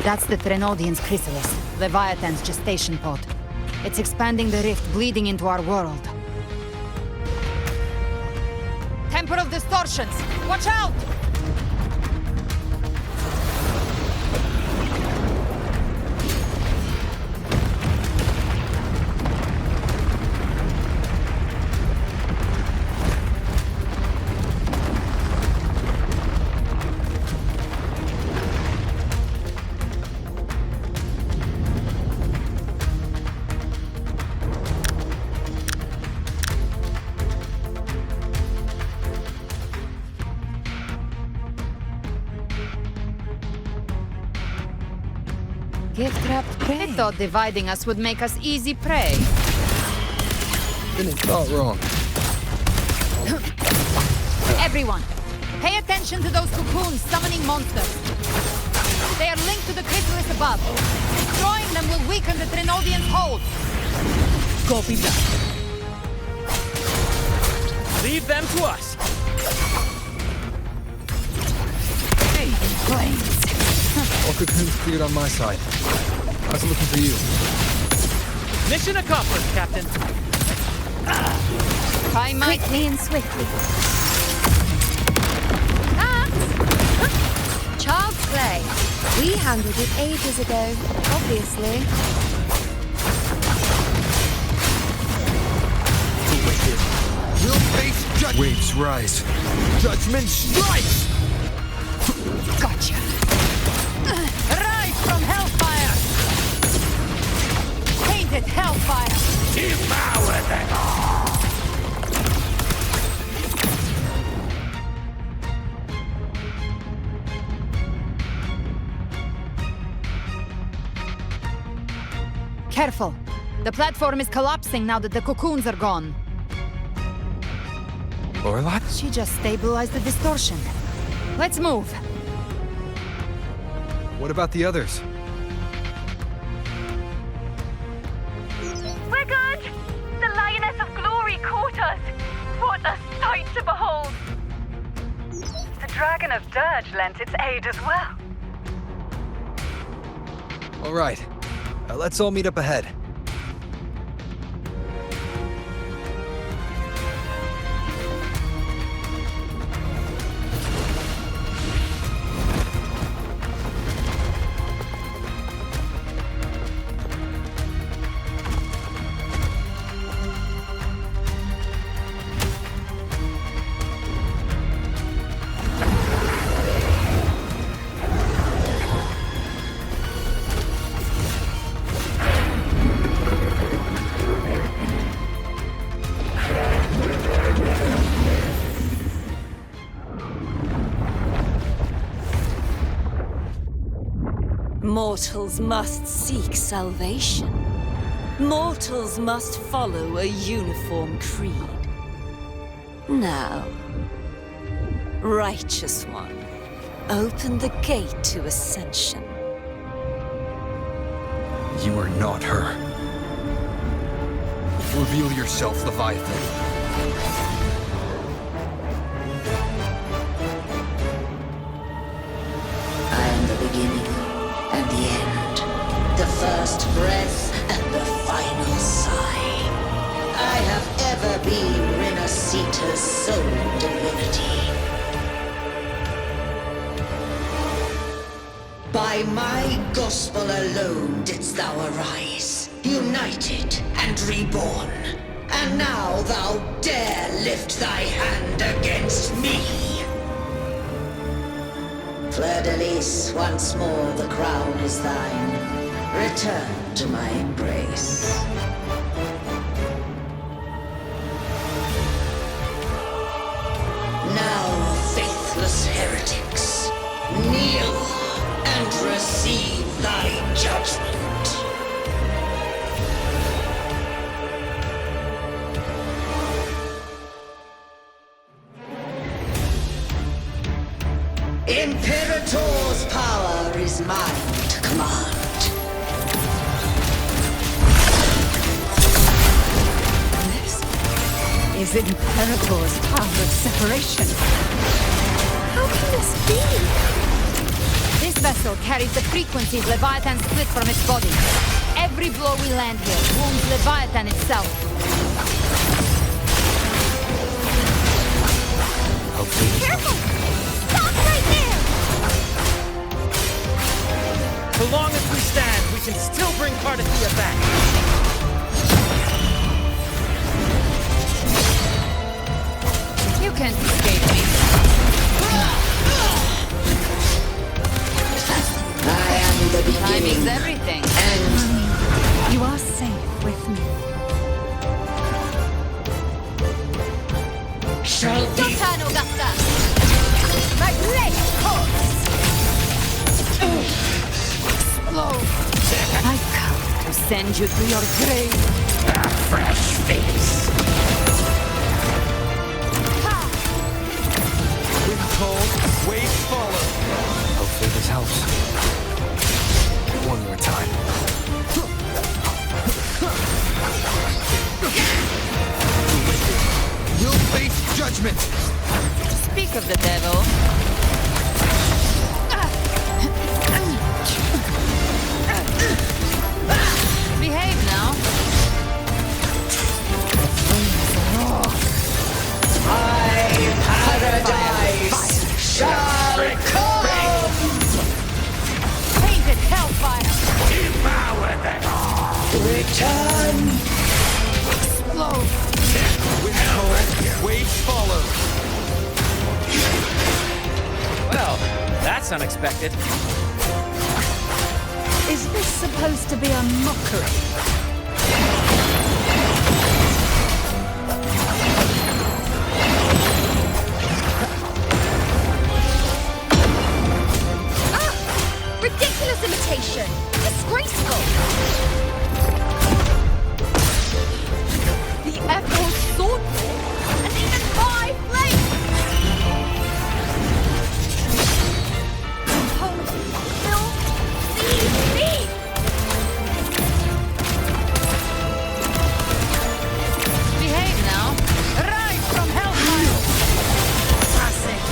Speaker 2: That's the Threnodian's chrysalis, Leviathan's gestation pod. It's expanding the rift, bleeding into our world. Temporal distortions! Watch out! Gift-wrapped prey. I thought dividing us would make us easy prey.
Speaker 1: Then it's not wrong.
Speaker 2: Everyone, pay attention to those cocoons summoning monsters. They are linked to the chrysalis above. Destroying them will weaken the Threnodian's hold.
Speaker 7: Copy that. Leave them to us.
Speaker 2: Hey, flames.
Speaker 1: All cocoons cleared on my side. How's it looking for you?
Speaker 7: Mission accomplished, Captain.
Speaker 2: I might...
Speaker 14: Quickly and swiftly.
Speaker 11: Child's play. We handled it ages ago, obviously.
Speaker 12: Waves rise. Judgment strikes!
Speaker 2: Gotcha. Rise from hellfire! Painted hellfire!
Speaker 12: Devour them all!
Speaker 2: Careful. The platform is collapsing now that the cocoons are gone.
Speaker 1: Lorelai?
Speaker 2: She just stabilized the distortion. Let's move.
Speaker 1: What about the others?
Speaker 16: We're good! The Lioness of Glory caught us! What a sight to behold! The Dragon of Dirge lent its aid as well.
Speaker 1: All right. Let's all meet up ahead.
Speaker 17: Mortals must seek salvation. Mortals must follow a uniform creed. Now, Righteous One, open the gate to ascension.
Speaker 1: You are not her. Reveal yourself, Leviathan.
Speaker 3: I am the beginning and the end, the first breath and the final sigh. I have ever been Rinascita's sole divinity. By my gospel alone didst thou arise, united and reborn. And now thou dare lift thy hand against me. Fleur-de-Lis, once more the crown is thine. Return to my embrace. Now, faithless heretics, kneel and receive thy judgment. Imperator's power is mine to command.
Speaker 6: This is Imperator's power of separation.
Speaker 8: How can this be?
Speaker 2: This vessel carries the frequencies Leviathan split from its body. Every blow we land here wounds Leviathan itself.
Speaker 1: Hopefully.
Speaker 8: Careful! Stop right there!
Speaker 12: So long as we stand, we can still bring Cardathia back.
Speaker 2: You can't escape me.
Speaker 3: I am the beginning.
Speaker 2: Timing's everything.
Speaker 3: And
Speaker 6: You are safe with me.
Speaker 3: shall be
Speaker 2: Totano Gasta! My blade corpse! Explode! I've come to send you to your grave.
Speaker 12: A fresh face. Wind cold, waves follow.
Speaker 1: Hopefully this helps. One more time. You'll face judgment!
Speaker 2: Speak of the devil. Behave now.
Speaker 3: paradise shall come.
Speaker 2: Painted hellfire.
Speaker 12: Devour them all.
Speaker 3: Return.
Speaker 2: Explode.
Speaker 12: Wind cold, waves follow.
Speaker 7: That's unexpected.
Speaker 6: Is this supposed to be a mockery?
Speaker 11: Ridiculous imitation! Disgraceful! The Echo's sword and even my flame! Oh, will see me!
Speaker 2: Behave now. Rise from hellfire! Passing.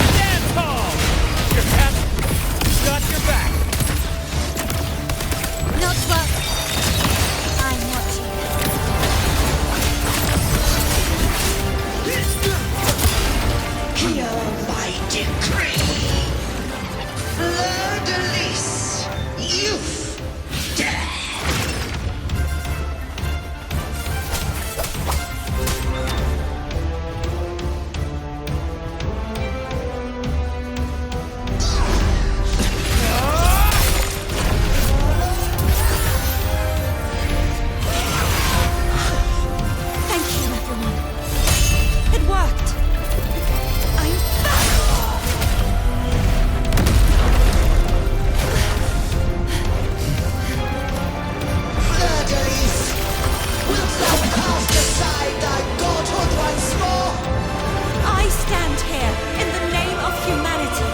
Speaker 12: Stand tall! Your captain got your back.
Speaker 4: Not well. I'm watching.
Speaker 3: Hear my decree. Fleur-de-lis, youth, death.
Speaker 14: Thank you, everyone. It worked. I'm back.
Speaker 3: Fleur-de-lis, wilt thou cast aside thy godhood once more?
Speaker 14: I stand here in the name of humanity.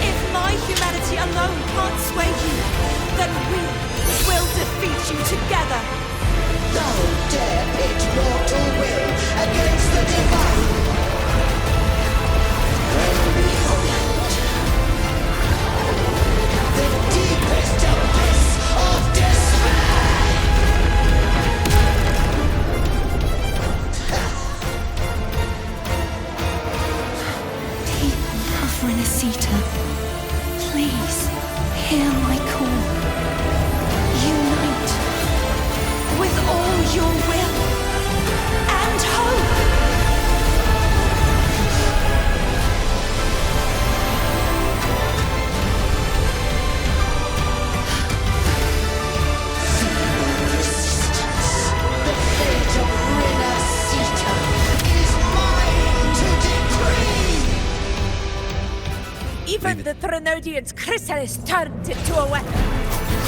Speaker 14: If my humanity alone can't sway you, then we will defeat you together.
Speaker 3: Thou dare pit mortal will against the divine. Well, behold, the deepest abyss of despair.
Speaker 6: People of Rinascita, please hear my call. Unite with all your will and hope.
Speaker 3: Resistance, the fate of Rinascita is mine to decree.
Speaker 15: Even the Trinodian's chrysalis turned into a weapon.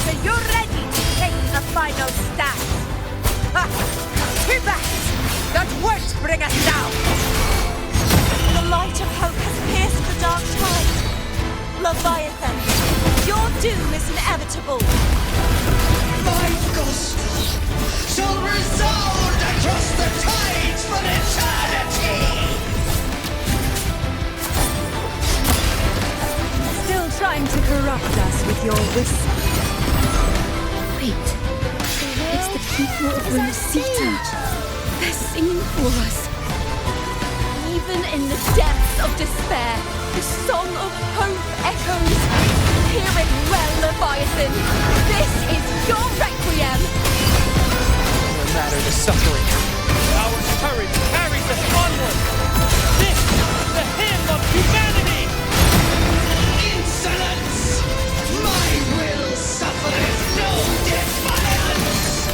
Speaker 15: So you're ready to take a final stand. Ha! Too bad! That won't bring us down!
Speaker 14: The light of hope has pierced the dark tide. Leviathan, your doom is inevitable.
Speaker 3: My gospel shall resound across the tides for eternity.
Speaker 6: Still trying to corrupt us with your whisper. Wait, it's the people of Rinascita. They're singing for us.
Speaker 11: Even in the depths of despair, the song of hope echoes. Hear it well, Leviathan. This is your requiem.
Speaker 7: No matter the suffering,
Speaker 12: Our courage carries us onward. This is the hymn of humanity.
Speaker 3: Insolence! My will suffereth no defiance!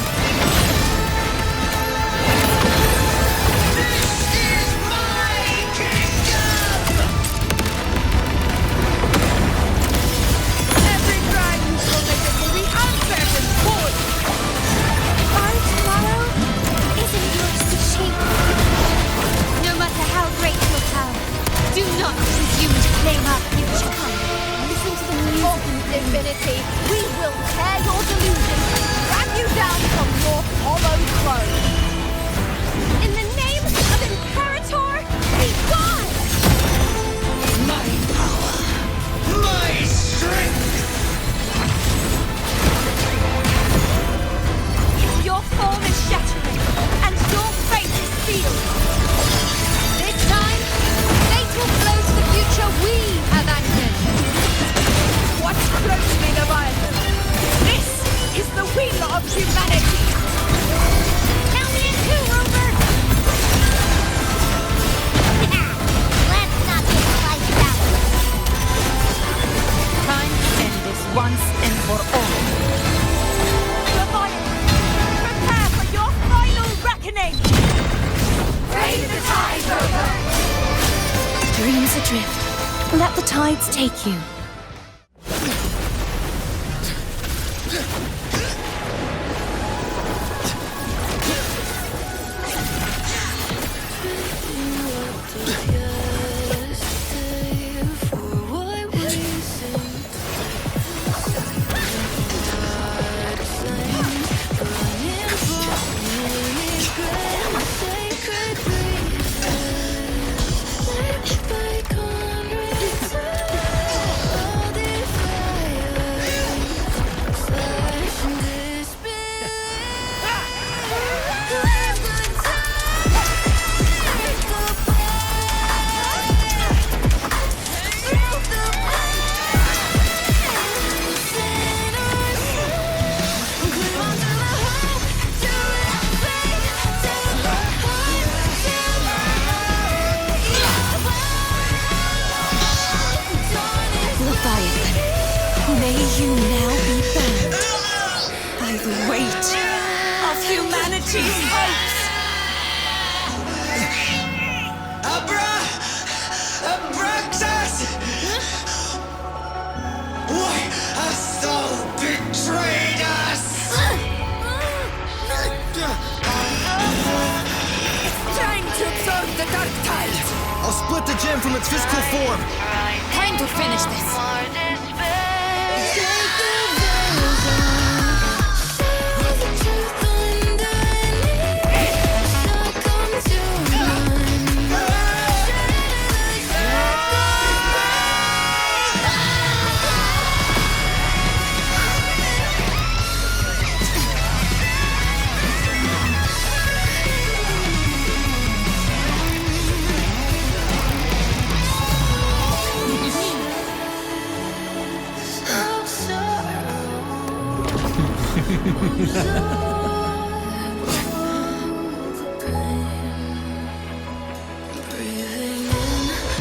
Speaker 3: This is my kingdom!
Speaker 15: Every cry you committed will be answered in full.
Speaker 4: By tomorrow isn't yours to shape. No matter how great your power, do not presume to claim our future. Listen to the music.
Speaker 11: Of divinity, we will tear your delusions, drag you down from your hollow throne. In the name of Imperator, be gone!
Speaker 3: My power! My strength!
Speaker 14: Your form is shattering, and your fate is sealed.
Speaker 11: This time, fate will flow to the future we have anchored.
Speaker 15: What's close me, Leviathan? This is the will of humanity.
Speaker 4: Tell me
Speaker 2: once and for all.
Speaker 14: Prepare for your final reckoning!
Speaker 11: Raise the tide, Rover!
Speaker 17: Dreams adrift. Let the tides take you.
Speaker 14: May you now be bound by the weight of humanity's hopes.
Speaker 12: Abraxas! Why hast thou betrayed us?
Speaker 15: It's time to absorb the dark tide!
Speaker 18: I'll split the gem from its physical form.
Speaker 2: Time to finish this.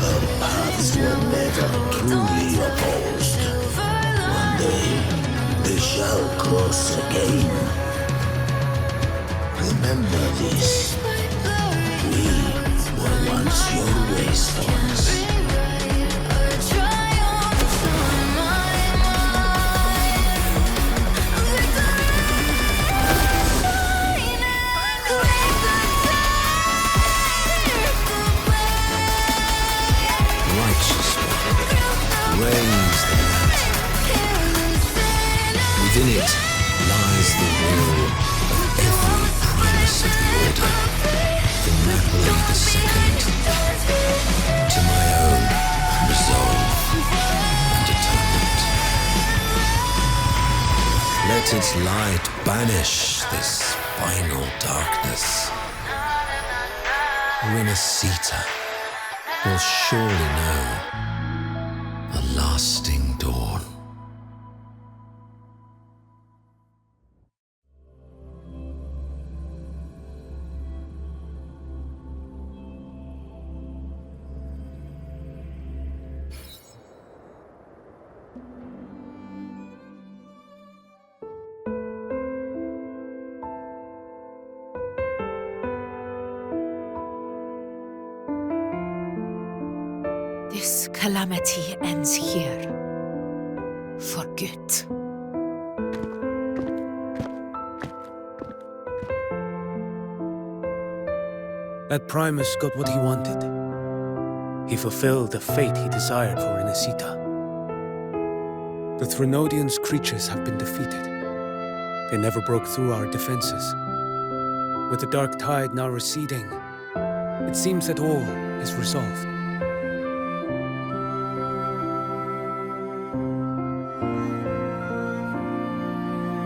Speaker 3: Our paths were never truly opposed. One day, they shall cross again. Remember this. We were once your wastelands.
Speaker 19: Reigns the land. Within it lies the will of every primus of the Order, from Napoli the Second to my own resolve and atonement. Let its light banish this final darkness. Rinascita will surely know a lasting dawn.
Speaker 17: This calamity ends here. For good.
Speaker 20: That Primus got what he wanted. He fulfilled the fate he desired for Rinascita. The Threnodian's creatures have been defeated. They never broke through our defenses. With the dark tide now receding, it seems that all is resolved.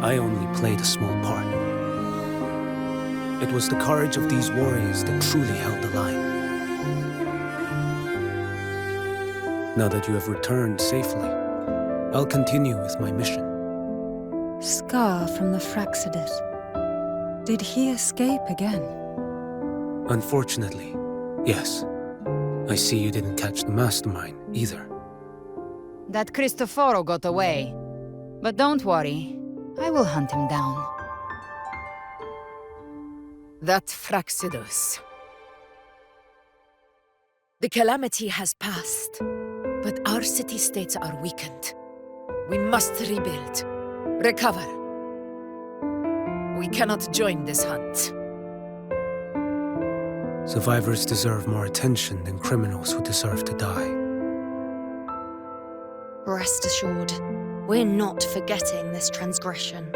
Speaker 20: I only played a small part. It was the courage of these warriors that truly held the line. Now that you have returned safely, I'll continue with my mission.
Speaker 6: Scar from the Fraxidus. Did he escape again?
Speaker 20: Unfortunately, yes. I see you didn't catch the mastermind either.
Speaker 2: That Cristoforo got away. But don't worry, I will hunt him down.
Speaker 15: That Fraccidus. The calamity has passed, but our city-states are weakened. We must rebuild, recover. We cannot join this hunt.
Speaker 20: Survivors deserve more attention than criminals who deserve to die.
Speaker 6: Rest assured, we're not forgetting this transgression.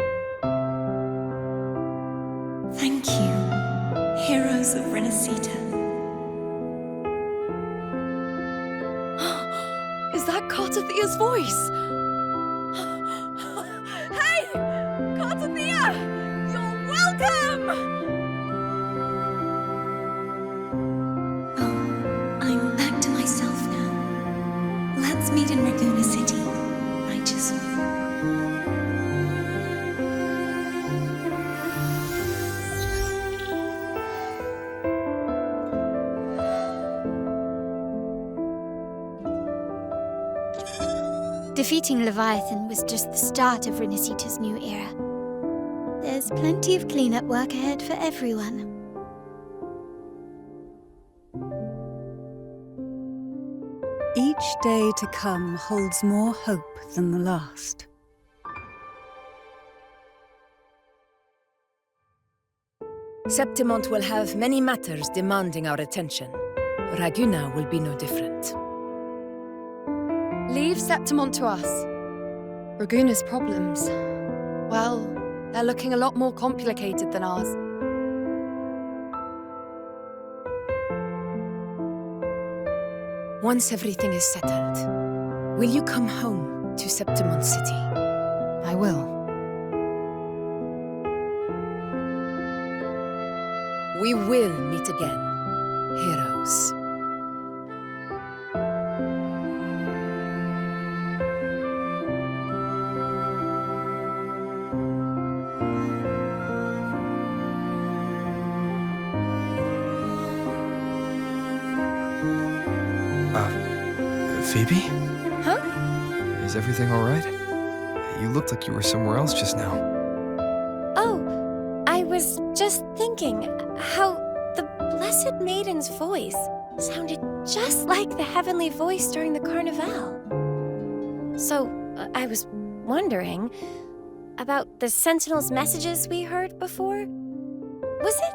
Speaker 17: Thank you, heroes of Rinascita.
Speaker 11: Is that Cartathia's voice? Hey! Cartathia! You're welcome!
Speaker 17: I'm back to myself now. Let's meet in Raguna City, righteous one.
Speaker 8: Defeating Leviathan was just the start of Rinascita's new era. There's plenty of cleanup work ahead for everyone.
Speaker 6: Each day to come holds more hope than the last.
Speaker 15: Septimont will have many matters demanding our attention. Raguna will be no different.
Speaker 11: Leave Septimont to us. Raguna's problems, well, they're looking a lot more complicated than ours.
Speaker 15: Once everything is settled, will you come home to Septimont City?
Speaker 2: I will.
Speaker 15: We will meet again, heroes.
Speaker 1: Phoebe?
Speaker 11: Huh?
Speaker 1: Is everything alright? You looked like you were somewhere else just now.
Speaker 21: Oh, I was just thinking how the Blessed Maiden's voice sounded just like the heavenly voice during the Carnival. So, I was wondering about the Sentinel's messages we heard before. Was it?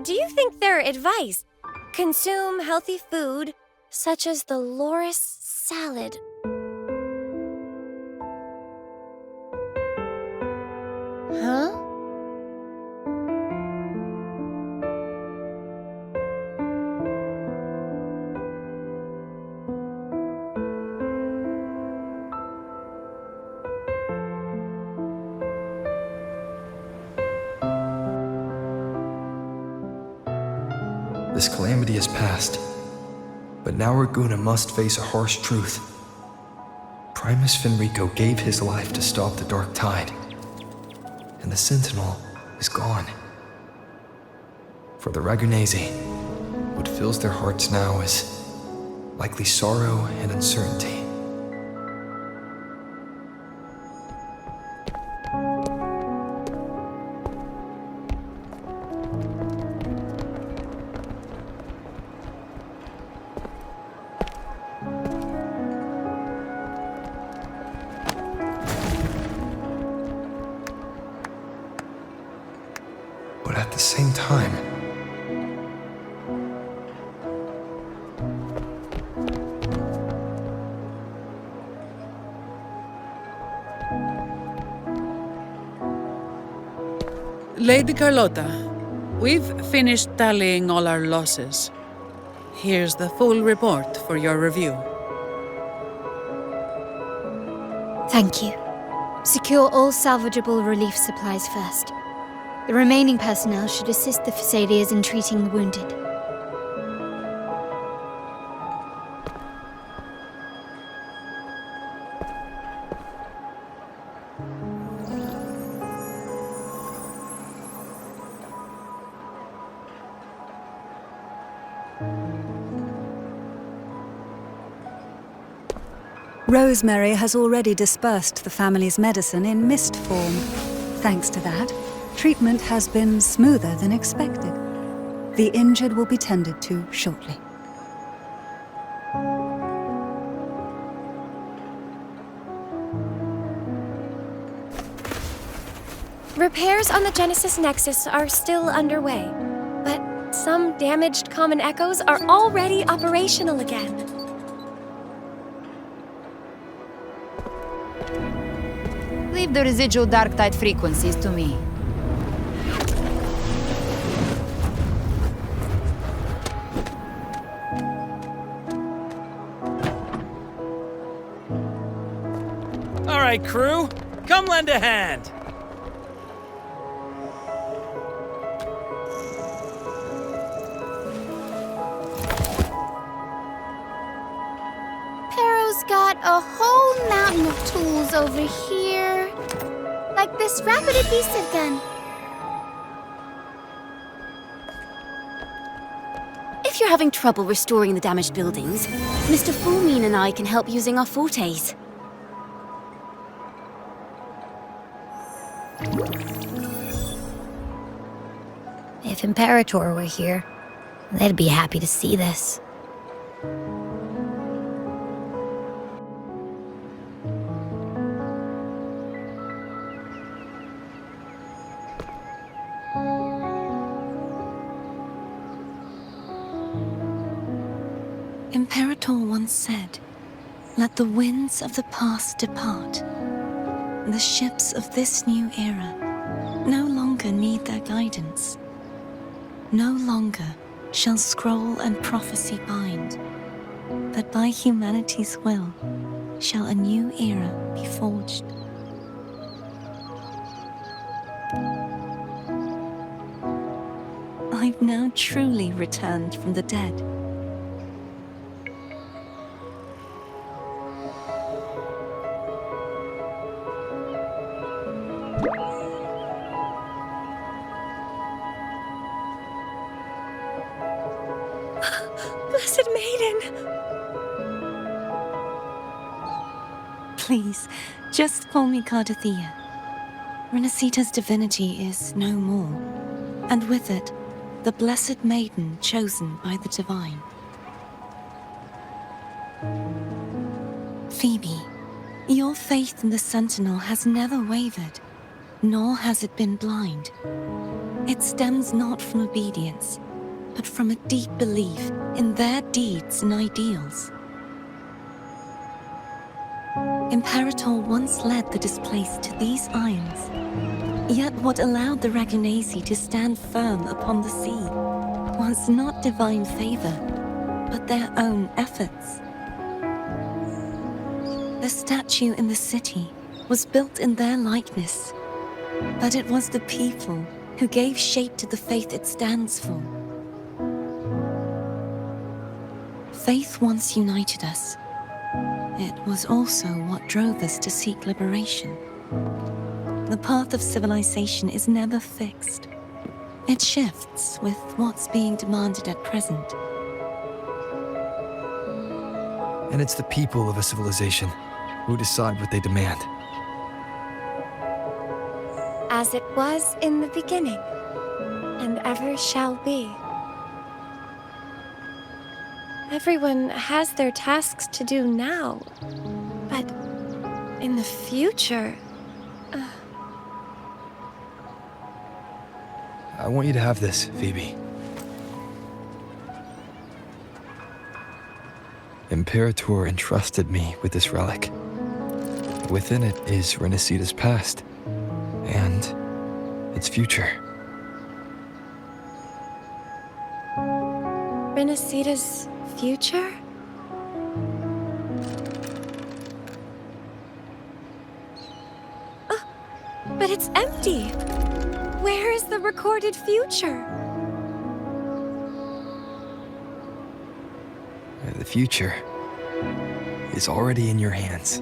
Speaker 21: Do you think their advice? Consume healthy food, such as the loris salad. Huh?
Speaker 1: This calamity has passed, but now Raguna must face a harsh truth. Primus Finrico gave his life to stop the Dark Tide, and the Sentinel is gone. For the Ragunesi, what fills their hearts now is likely sorrow and uncertainty. But at the same time,
Speaker 13: Lady Carlotta, we've finished tallying all our losses. Here's the full report for your review.
Speaker 8: Thank you. Secure all salvageable relief supplies first. The remaining personnel should assist the Phasaelians in treating the wounded.
Speaker 6: Rosemary has already dispersed the family's medicine in mist form. Thanks to that, treatment has been smoother than expected. The injured will be tended to shortly.
Speaker 21: Repairs on the Genesis Nexus are still underway, but some damaged common echoes are already operational again.
Speaker 2: Leave the residual dark tide frequencies to me.
Speaker 10: All right, crew, come lend a hand.
Speaker 8: Pero's got a whole mountain of tools over here. Like this rapid adhesive gun.
Speaker 22: If you're having trouble restoring the damaged buildings, Mr. Fulmin and I can help using our fortes.
Speaker 4: If Imperator were here, they'd be happy to see this.
Speaker 17: Imperator once said, "Let the winds of the past depart. The ships of this new era no longer need their guidance. No longer shall scroll and prophecy bind, but by humanity's will shall a new era be forged." I've now truly returned from the dead.
Speaker 21: Blessed Maiden!
Speaker 17: Please, just call me Cardathea. Rinascita's divinity is no more, and with it, the Blessed Maiden chosen by the Divine. Phoebe, your faith in the Sentinel has never wavered, nor has it been blind. It stems not from obedience, but from a deep belief in their deeds and ideals. Imperator once led the displaced to these isles, yet what allowed the Ragunasi to stand firm upon the sea was not divine favor, but their own efforts. The statue in the city was built in their likeness, but it was the people who gave shape to the faith it stands for. Faith once united us. It was also what drove us to seek liberation. The path of civilization is never fixed. It shifts with what's being demanded at present.
Speaker 1: And it's the people of a civilization who decide what they demand.
Speaker 21: As it was in the beginning, and ever shall be. Everyone has their tasks to do now, but in the future...
Speaker 1: I want you to have this, Phoebe. Imperator entrusted me with this relic. Within it is Rinascita's past, and its future.
Speaker 21: Rinascita's future? Oh, but it's empty! Where is the recorded future?
Speaker 1: The future is already in your hands.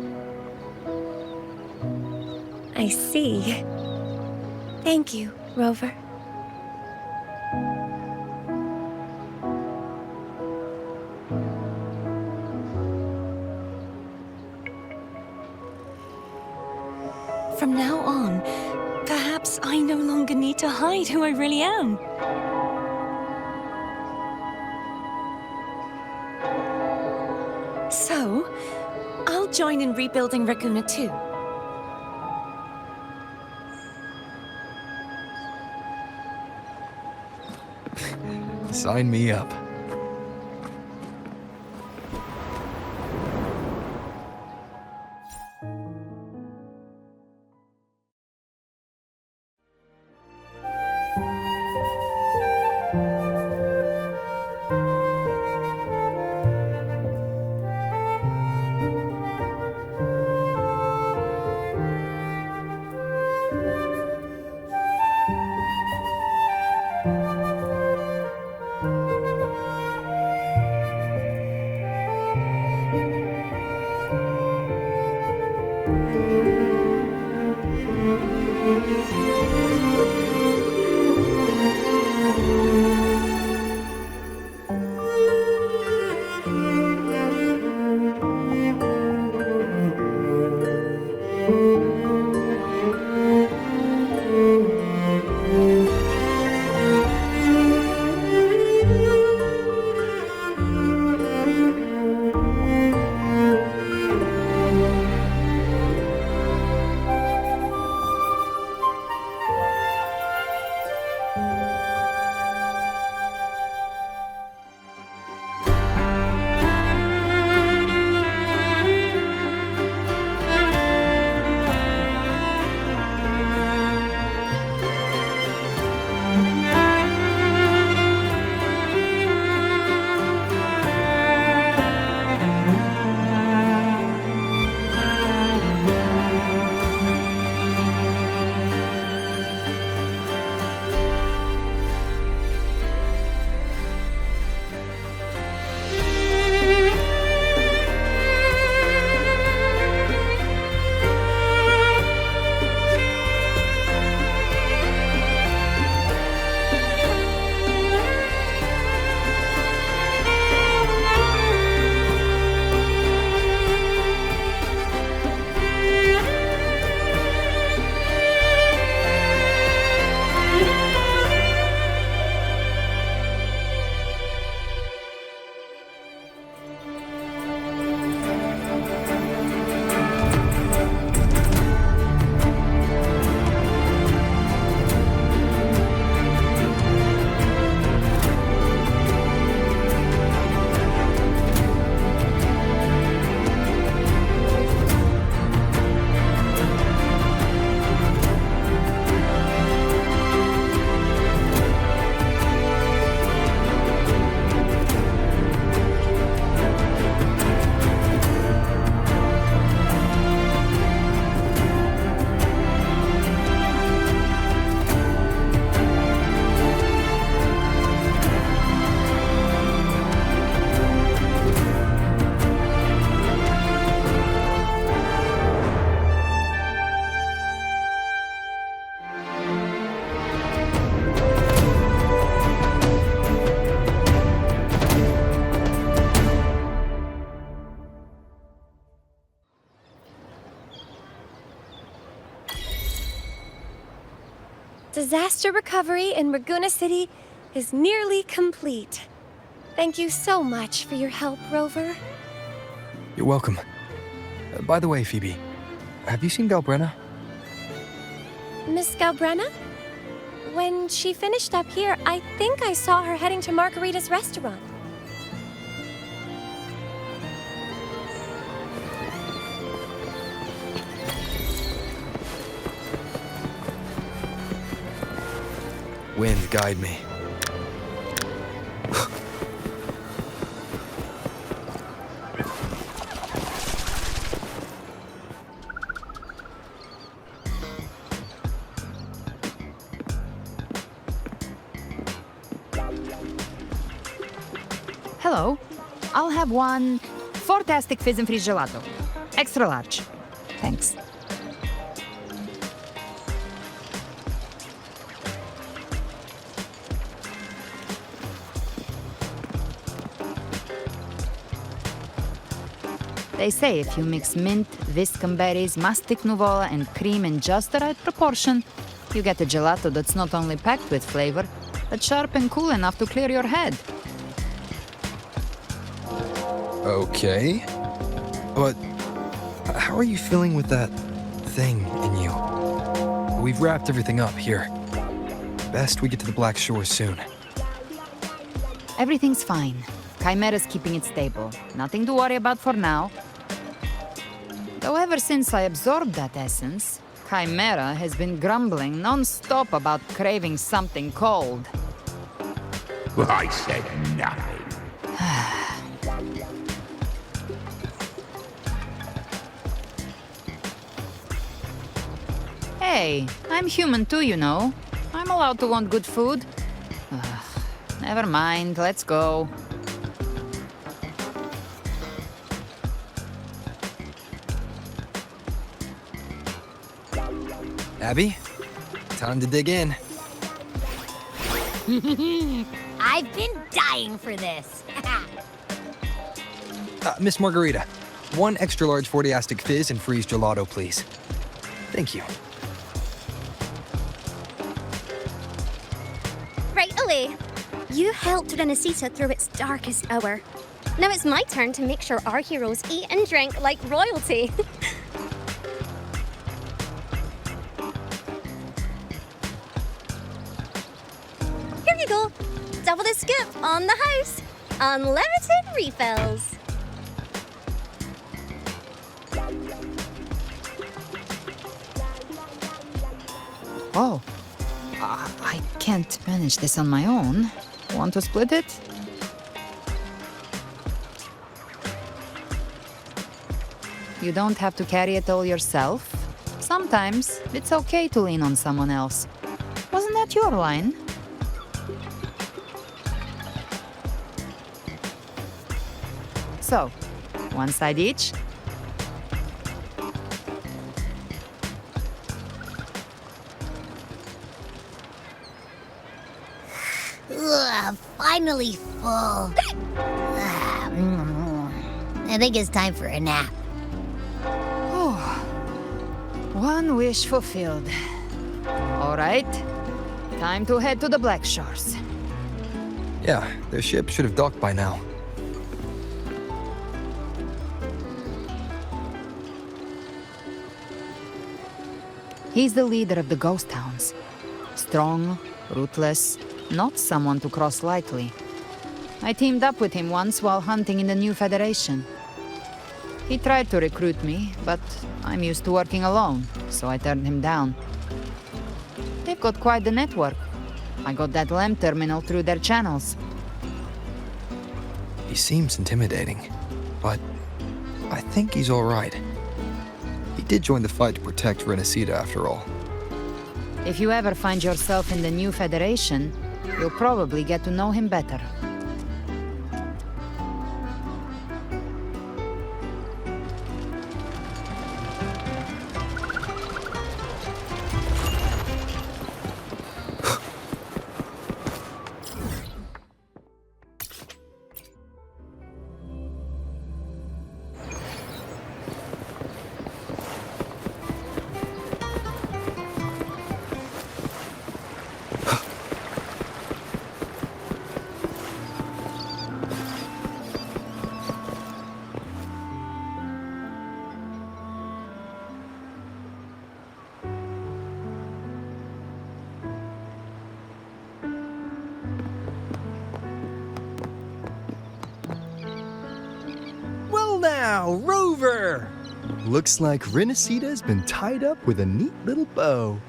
Speaker 21: I see. Thank you, Rover.
Speaker 17: From now on, perhaps I no longer need to hide who I really am. So, I'll join in rebuilding Raguna too.
Speaker 1: Sign me up.
Speaker 21: Disaster recovery in Raguna City is nearly complete. Thank you so much for your help, Rover.
Speaker 1: You're welcome. By the way, Phoebe, have you seen Galbrena?
Speaker 21: Miss Galbrena? When she finished up here, I think I saw her heading to Margarita's restaurant.
Speaker 1: Wind, guide me.
Speaker 2: Hello. I'll have one fantastic fizz and freeze gelato. Extra large. Thanks. They say if you mix mint, viscum berries, mastic nuvola, and cream in just the right proportion, you get a gelato that's not only packed with flavor, but sharp and cool enough to clear your head.
Speaker 1: Okay. But how are you feeling with that thing in you? We've wrapped everything up here. Best we get to the Blackshore soon.
Speaker 2: Everything's fine. Chimera's keeping it stable. Nothing to worry about for now. Though ever since I absorbed that essence, Chimera has been grumbling non-stop about craving something cold.
Speaker 3: I said nothing.
Speaker 2: Hey, I'm human too, you know. I'm allowed to want good food. Never mind, let's go.
Speaker 1: Abby, time to dig in.
Speaker 4: I've been dying for this.
Speaker 1: Miss Margarita, 1 extra large 40-astic fizz and freeze gelato, please. Thank you.
Speaker 11: Right away. You helped Rinascita through its darkest hour. Now it's my turn to make sure our heroes eat and drink like royalty. Here you go. Double the scoop on the house. Unlimited refills.
Speaker 2: Oh, I can't manage this on my own. Want to split it? You don't have to carry it all yourself. Sometimes it's okay to lean on someone else. Wasn't that your line? So, 1 side each.
Speaker 4: Ugh, finally full. I think it's time for a nap.
Speaker 2: Oh, 1 wish fulfilled. All right, time to head to the Blackshores.
Speaker 1: Yeah, their ship should have docked by now.
Speaker 2: He's the leader of the ghost hounds. Strong, ruthless, not someone to cross lightly. I teamed up with him once while hunting in the new Federation. He tried to recruit me, but I'm used to working alone, so I turned him down. They've got quite the network. I got that LEM terminal through their channels.
Speaker 1: He seems intimidating, but I think he's all right. He did join the fight to protect Rinascita after all.
Speaker 2: If you ever find yourself in the new Federation, you'll probably get to know him better.
Speaker 18: Now, Rover! Looks like Rinascita's been tied up with a neat little bow.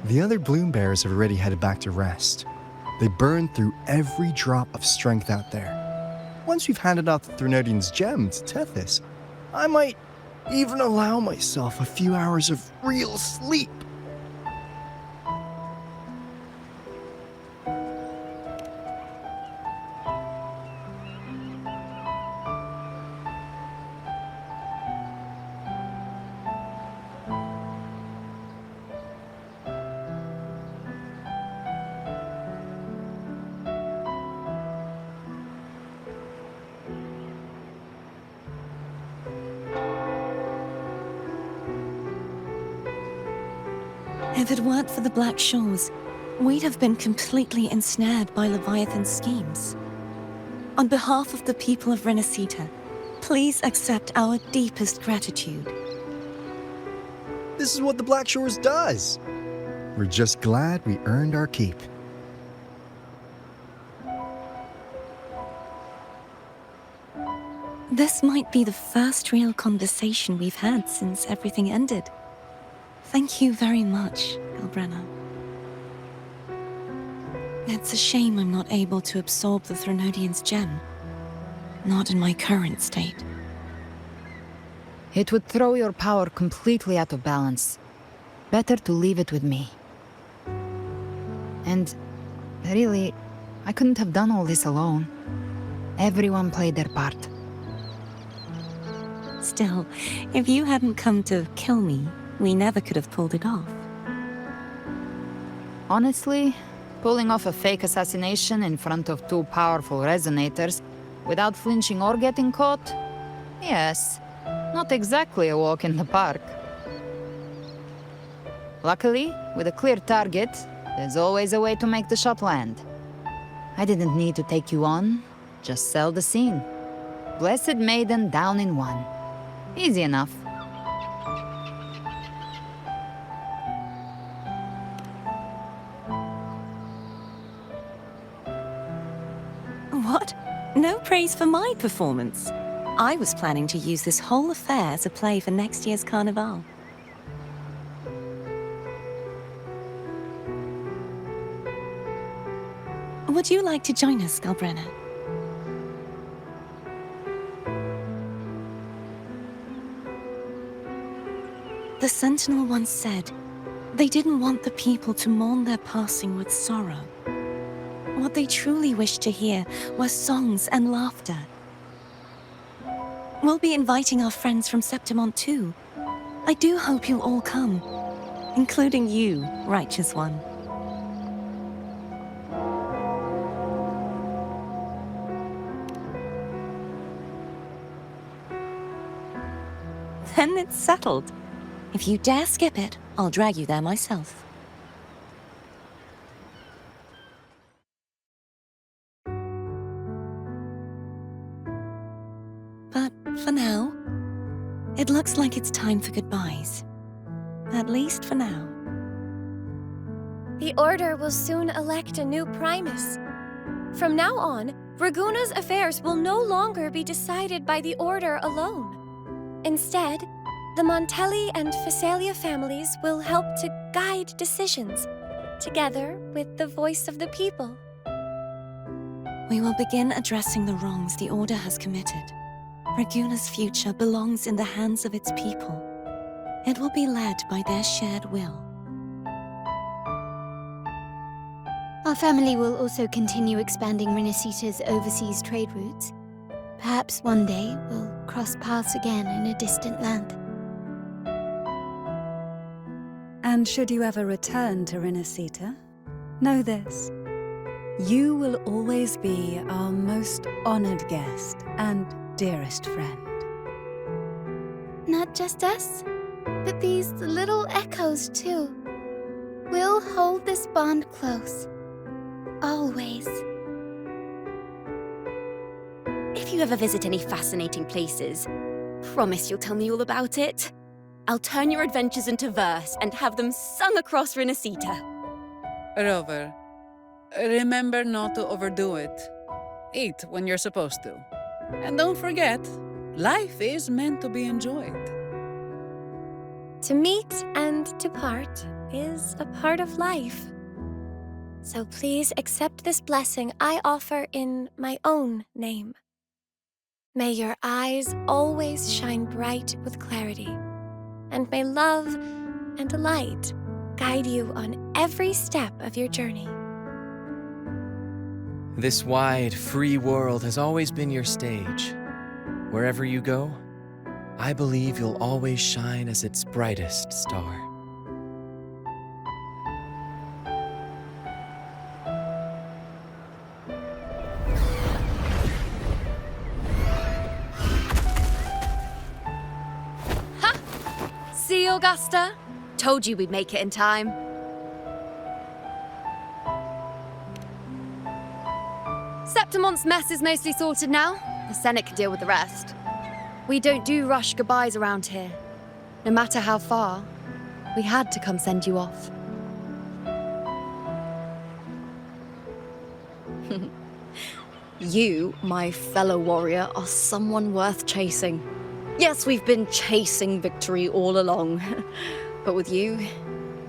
Speaker 18: The other bloom bearers have already headed back to rest. They burned through every drop of strength out there. Once we've handed out the Threnodian's gem to Tethys, I might even allow myself a few hours of real sleep.
Speaker 17: If it weren't for the Blackshores, we'd have been completely ensnared by Leviathan's schemes. On behalf of the people of Rinascita, please accept our deepest gratitude.
Speaker 18: This is what the Blackshores does. We're just glad we earned our keep.
Speaker 17: This might be the first real conversation we've had since everything ended. Thank you very much, Galbrena. It's a shame I'm not able to absorb the Threnodian's gem. Not in my current state.
Speaker 2: It would throw your power completely out of balance. Better to leave it with me. And really, I couldn't have done all this alone. Everyone played their part.
Speaker 17: Still, if you hadn't come to kill me, we never could have pulled it off.
Speaker 2: Honestly, pulling off a fake assassination in front of two powerful resonators without flinching or getting caught? Yes, not exactly a walk in the park. Luckily, with a clear target, there's always a way to make the shot land. I didn't need to take you on, just sell the scene. Blessed Maiden down in one. Easy enough.
Speaker 17: What? No praise for my performance. I was planning to use this whole affair as a play for next year's Carnival. Would you like to join us, Galbrena? The Sentinel once said, they didn't want the people to mourn their passing with sorrow. What they truly wished to hear were songs and laughter. We'll be inviting our friends from Septimont too. I do hope you'll all come, including you, Righteous One. Then it's settled. If you dare skip it, I'll drag you there myself. But for now, it looks like it's time for goodbyes. At least for now.
Speaker 21: The Order will soon elect a new Primus. From now on, Raguna's affairs will no longer be decided by the Order alone. Instead, the Montelli and Phasalia families will help to guide decisions, together with the voice of the people.
Speaker 17: We will begin addressing the wrongs the Order has committed. Raguna's future belongs in the hands of its people. It will be led by their shared will.
Speaker 8: Our family will also continue expanding Rinascita's overseas trade routes. Perhaps one day we'll cross paths again in a distant land.
Speaker 6: And should you ever return to Rinascita, know this. You will always be our most honored guest and dearest friend.
Speaker 8: Not just us, but these little echoes too. We'll hold this bond close. Always.
Speaker 22: If you ever visit any fascinating places, promise you'll tell me all about it. I'll turn your adventures into verse and have them sung across Rinascita.
Speaker 13: Rover, remember not to overdo it. Eat when you're supposed to. And don't forget, life is meant to be enjoyed.
Speaker 21: To meet and to part is a part of life. So please accept this blessing I offer in my own name. May your eyes always shine bright with clarity, and may love and light guide you on every step of your journey.
Speaker 7: This wide, free world has always been your stage. Wherever you go, I believe you'll always shine as its brightest star.
Speaker 22: See, Augusta? Told you we'd make it in time. Septimon's mess is mostly sorted now. The Senate can deal with the rest. We don't do rush goodbyes around here. No matter how far, we had to come send you off.
Speaker 5: You, my fellow warrior, are someone worth chasing. Yes, we've been chasing victory all along. But with you,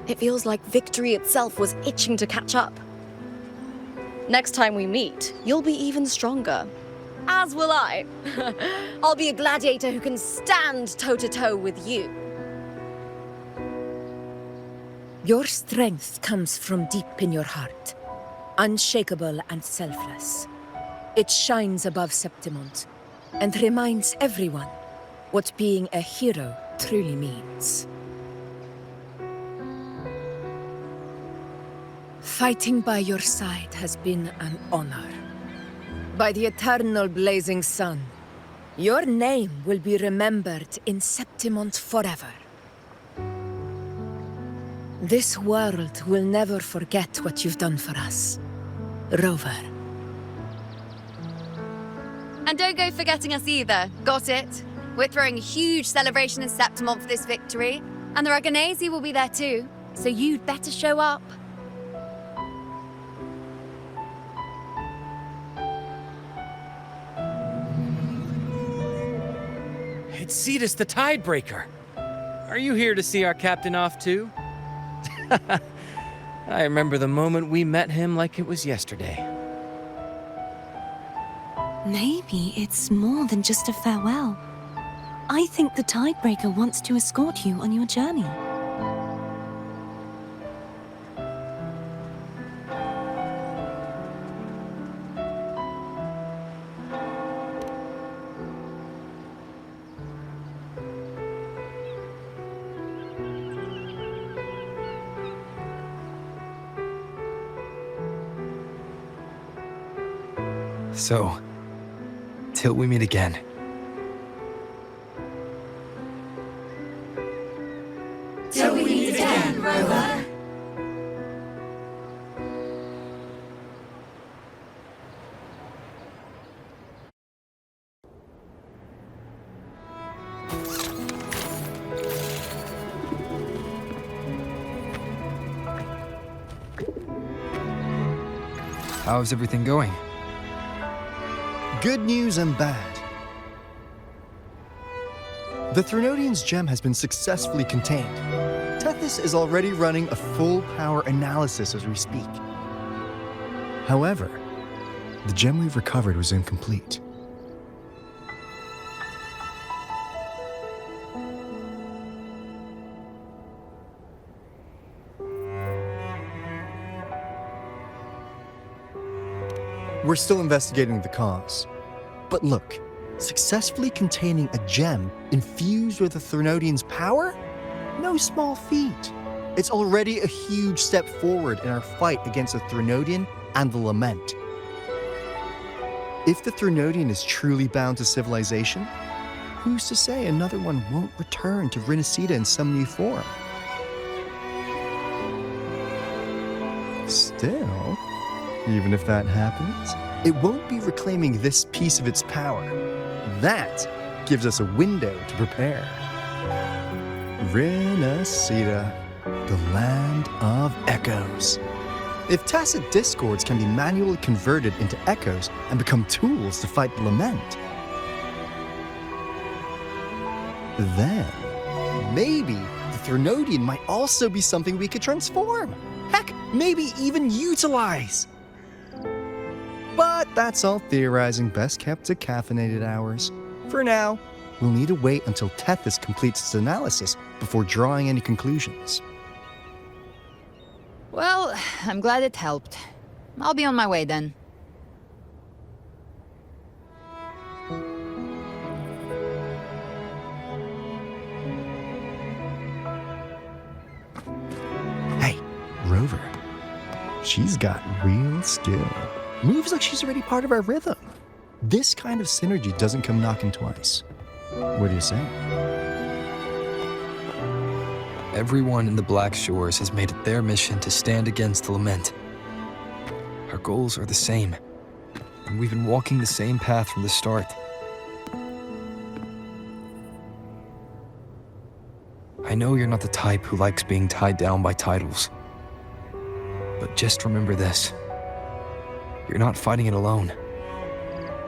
Speaker 5: it feels like victory itself was itching to catch up. Next time we meet, you'll be even stronger. As will I. I'll be a gladiator who can stand toe-to-toe with you.
Speaker 15: Your strength comes from deep in your heart, unshakable and selfless. It shines above Septimont and reminds everyone what being a hero truly means. Fighting by your side has been an honor. By the eternal blazing sun, your name will be remembered in Septimont forever. This world will never forget what you've done for us, Rover.
Speaker 22: And don't go forgetting us either, got it? We're throwing a huge celebration in Septimont for this victory, and the Raganesi will be there too, so you'd better show up.
Speaker 10: It's Cetus the Tidebreaker. Are you here to see our captain off too? I remember the moment we met him like it was yesterday.
Speaker 17: Maybe it's more than just a farewell. I think the Tidebreaker wants to escort you on your journey.
Speaker 1: So, till we meet again.
Speaker 12: Till we meet again, Rover.
Speaker 1: How's everything going?
Speaker 18: Good news and bad. The Threnodian's gem has been successfully contained. Tethys is already running a full power analysis as we speak. However, the gem we've recovered was incomplete. We're still investigating the cause. But look, successfully containing a gem infused with the Threnodian's power? No small feat. It's already a huge step forward in our fight against the Threnodian and the Lament. If the Threnodian is truly bound to civilization, who's to say another one won't return to Rinascita in some new form? Still, even if that happens, it won't be reclaiming this piece of its power. That gives us a window to prepare. Rinascita, the land of echoes. If tacit discords can be manually converted into echoes and become tools to fight the Lament, then maybe the Threnodian might also be something we could transform. Heck, maybe even utilize. But that's all theorizing best kept to caffeinated hours. For now, we'll need to wait until Tethys completes its analysis before drawing any conclusions.
Speaker 2: Well, I'm glad it helped. I'll be on my way then.
Speaker 18: Hey, Rover. She's got real skill. Moves like she's already part of our rhythm. This kind of synergy doesn't come knocking twice. What do you say?
Speaker 1: Everyone in the Blackshores has made it their mission to stand against the lament. Our goals are the same, and we've been walking the same path from the start. I know you're not the type who likes being tied down by titles, but just remember this. You're not fighting it alone.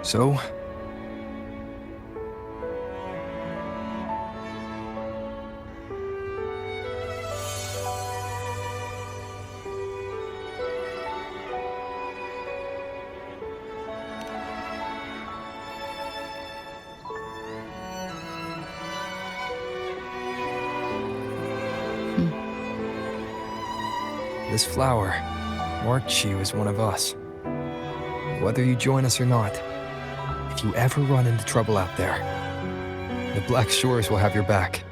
Speaker 1: So, this flower marks you as one of us. Whether you join us or not, if you ever run into trouble out there, the Blackshores will have your back.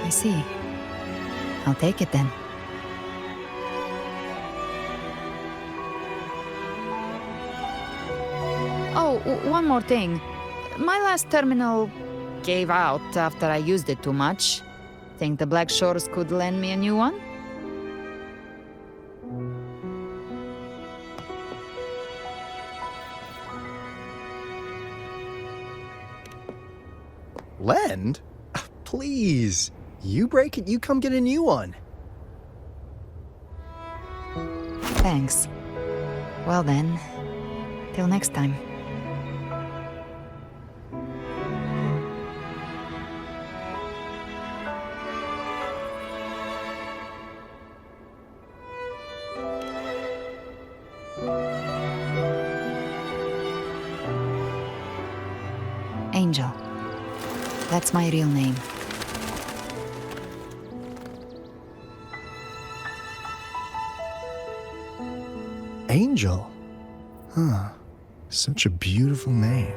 Speaker 2: I see. I'll take it then. Oh, one more thing. My last terminal gave out after I used it too much. Think the Blackshores could lend me a new one?
Speaker 18: Lend? Please. You break it, you come get a new one.
Speaker 2: Thanks. Well then, till next time. Angel. That's my real name.
Speaker 18: Angel? Huh. Such a beautiful name.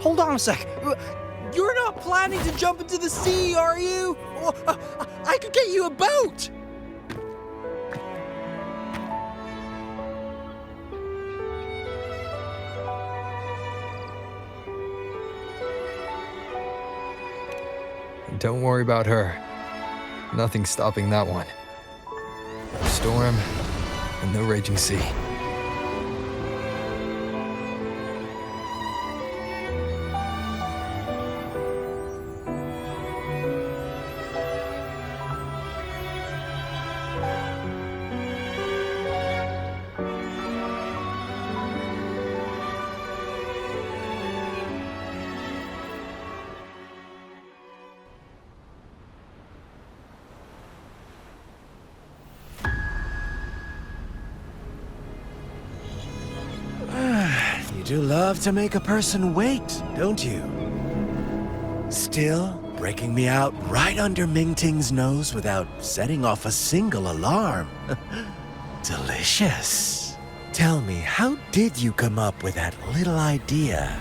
Speaker 12: Hold on a sec. You're not planning to jump into the sea, are you? I could get you a boat!
Speaker 1: Don't worry about her. Nothing's stopping that one. No storm and no raging sea.
Speaker 12: You do love to make a person wait, don't you? Still, breaking me out right under Mingting's nose without setting off a single alarm. Delicious. Tell me, how did you come up with that little idea?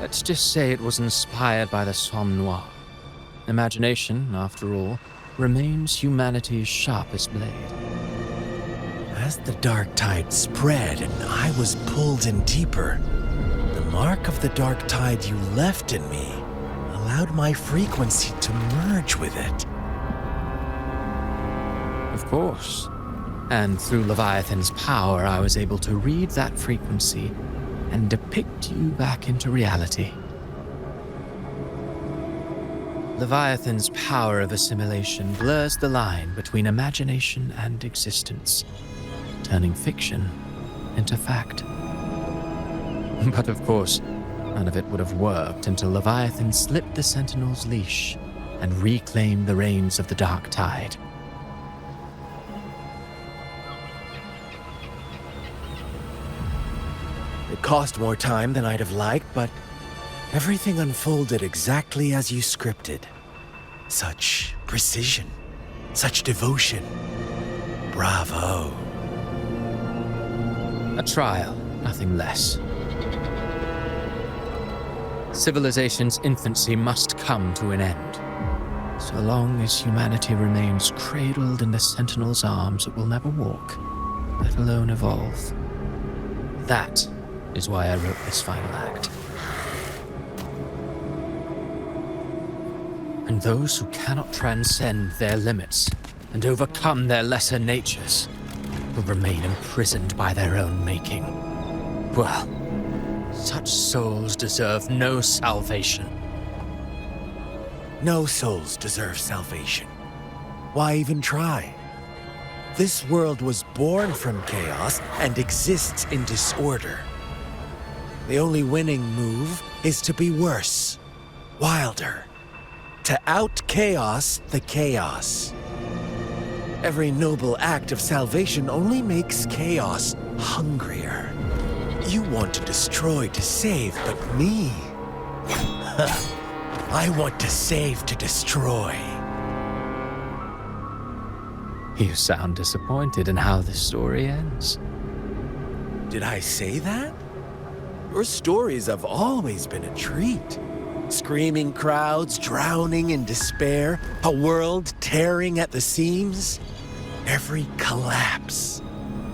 Speaker 7: Let's just say it was inspired by the Somme Noire. Imagination, after all, remains humanity's sharpest blade.
Speaker 12: As the dark tide spread and I was pulled in deeper, the mark of the dark tide you left in me allowed my frequency to merge with it.
Speaker 7: Of course. And through Leviathan's power, I was able to read that frequency and depict you back into reality. Leviathan's power of assimilation blurs the line between imagination and existence, turning fiction into fact. But of course, none of it would have worked until Leviathan slipped the Sentinel's leash and reclaimed the reins of the dark tide.
Speaker 12: It cost more time than I'd have liked, but everything unfolded exactly as you scripted. Such precision, such devotion. Bravo.
Speaker 7: A trial, nothing less. Civilization's infancy must come to an end. So long as humanity remains cradled in the Sentinel's arms, it will never walk, let alone evolve. That is why I wrote this final act. And those who cannot transcend their limits and overcome their lesser natures will remain imprisoned by their own making. Well, such souls deserve no salvation.
Speaker 12: No souls deserve salvation. Why even try? This world was born from chaos and exists in disorder. The only winning move is to be worse, wilder, to out-chaos the chaos. Every noble act of salvation only makes chaos hungrier. You want to destroy to save, but me? I want to save to destroy.
Speaker 7: You sound disappointed in how this story ends.
Speaker 12: Did I say that? Your stories have always been a treat. Screaming crowds drowning in despair, a world tearing at the seams. Every collapse,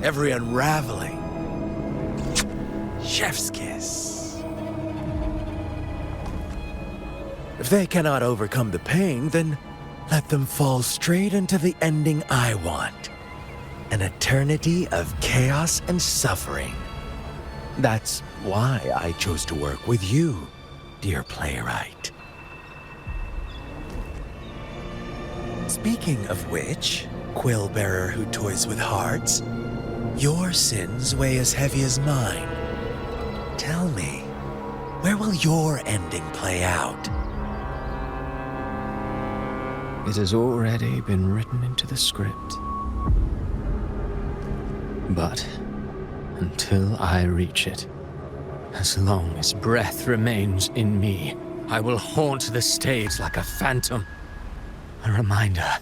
Speaker 12: every unraveling. Chef's kiss. If they cannot overcome the pain, then let them fall straight into the ending I want. An eternity of chaos and suffering. That's why I chose to work with you, dear playwright. Speaking of which, quill bearer who toys with hearts, your sins weigh as heavy as mine. Tell me, where will your ending play out?
Speaker 7: It has already been written into the script. But until I reach it, as long as breath remains in me, I will haunt the stage like a phantom. A reminder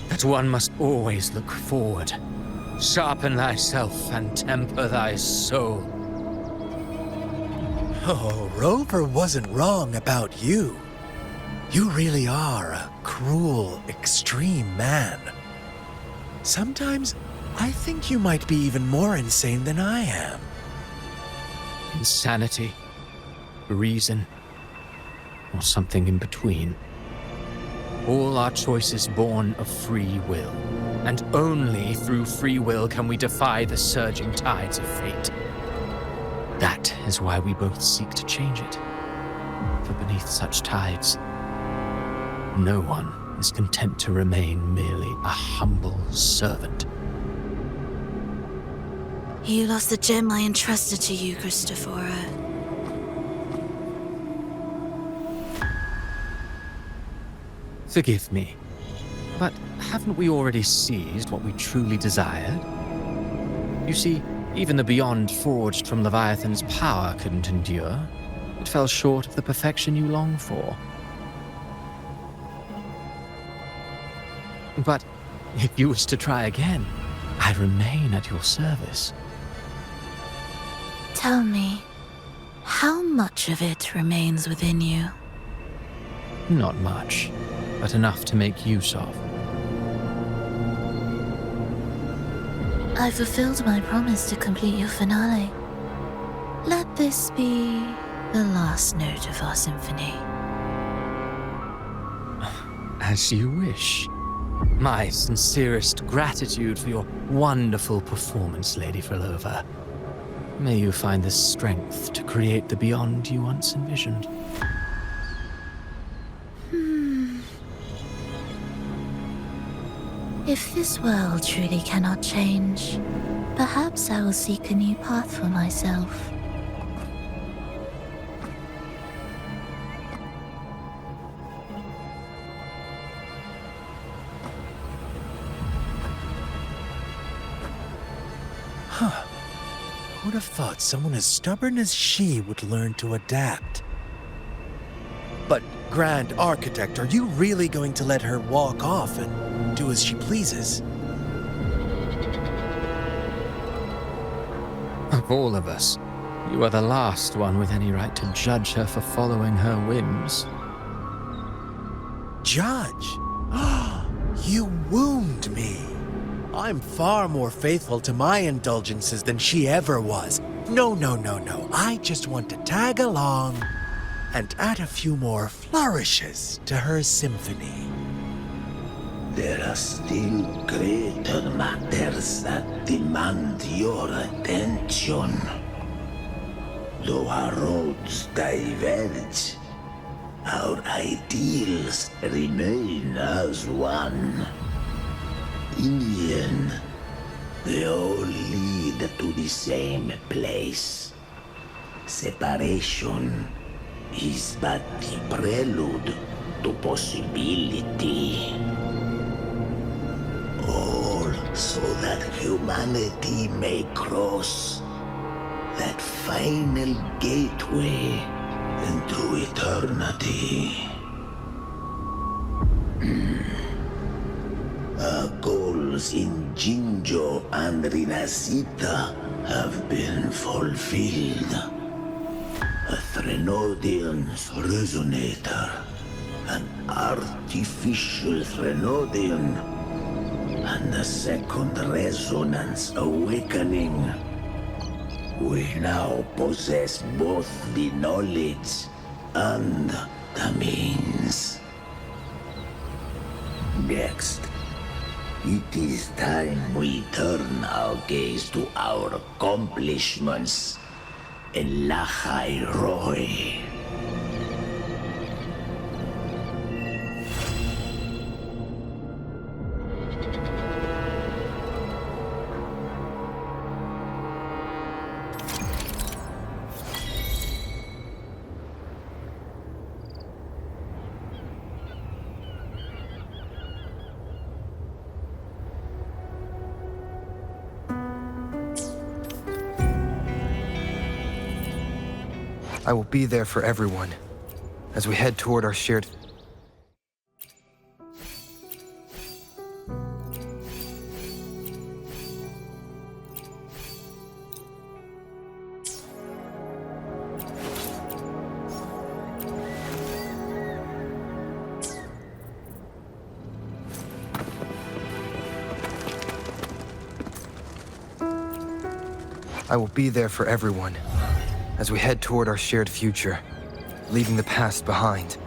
Speaker 7: that one must always look forward. Sharpen thyself and temper thy soul.
Speaker 12: Oh, Rover wasn't wrong about you. You really are a cruel, extreme man. Sometimes I think you might be even more insane than I am.
Speaker 7: Insanity, reason, or something in between. All our choices born of free will, and only through free will can we defy the surging tides of fate. That is why we both seek to change it. For beneath such tides, no one is content to remain merely a humble servant.
Speaker 17: You lost the gem I entrusted to you, Cristoforo.
Speaker 7: Forgive me, but haven't we already seized what we truly desired? You see, even the beyond forged from Leviathan's power couldn't endure. It fell short of the perfection you long for. But if you wish to try again, I remain at your service.
Speaker 17: Tell me, how much of it remains within you?
Speaker 7: Not much, but enough to make use of.
Speaker 17: I fulfilled my promise to complete your finale. Let this be the last note of our symphony.
Speaker 7: As you wish. My sincerest gratitude for your wonderful performance, Lady Frolova. May you find the strength to create the beyond you once envisioned.
Speaker 17: If this world truly cannot change, perhaps I will seek a new path for myself.
Speaker 12: Huh. Who'd have thought someone as stubborn as she would learn to adapt? But, Grand Architect, are you really going to let her walk off and do as she pleases?
Speaker 7: Of all of us, you are the last one with any right to judge her for following her whims.
Speaker 12: Judge? You wound me. I'm far more faithful to my indulgences than she ever was. No. I just want to tag along and add a few more flourishes to her symphony.
Speaker 3: There are still greater matters that demand your attention. Though our roads diverge, our ideals remain as one. In the end, they all lead to the same place. Separation is but the prelude to possibility. All so that humanity may cross that final gateway into eternity. Our goals in Jinjo and Rinascita have been fulfilled. A Threnodian's resonator, an artificial Threnodian, and a second resonance awakening. We now possess both the knowledge and the means. Next, it is time we turn our gaze to our accomplishments in Lahai Roy.
Speaker 1: I will be there for everyone as we head toward our shared... I will be there for everyone as we head toward our shared future, leaving the past behind.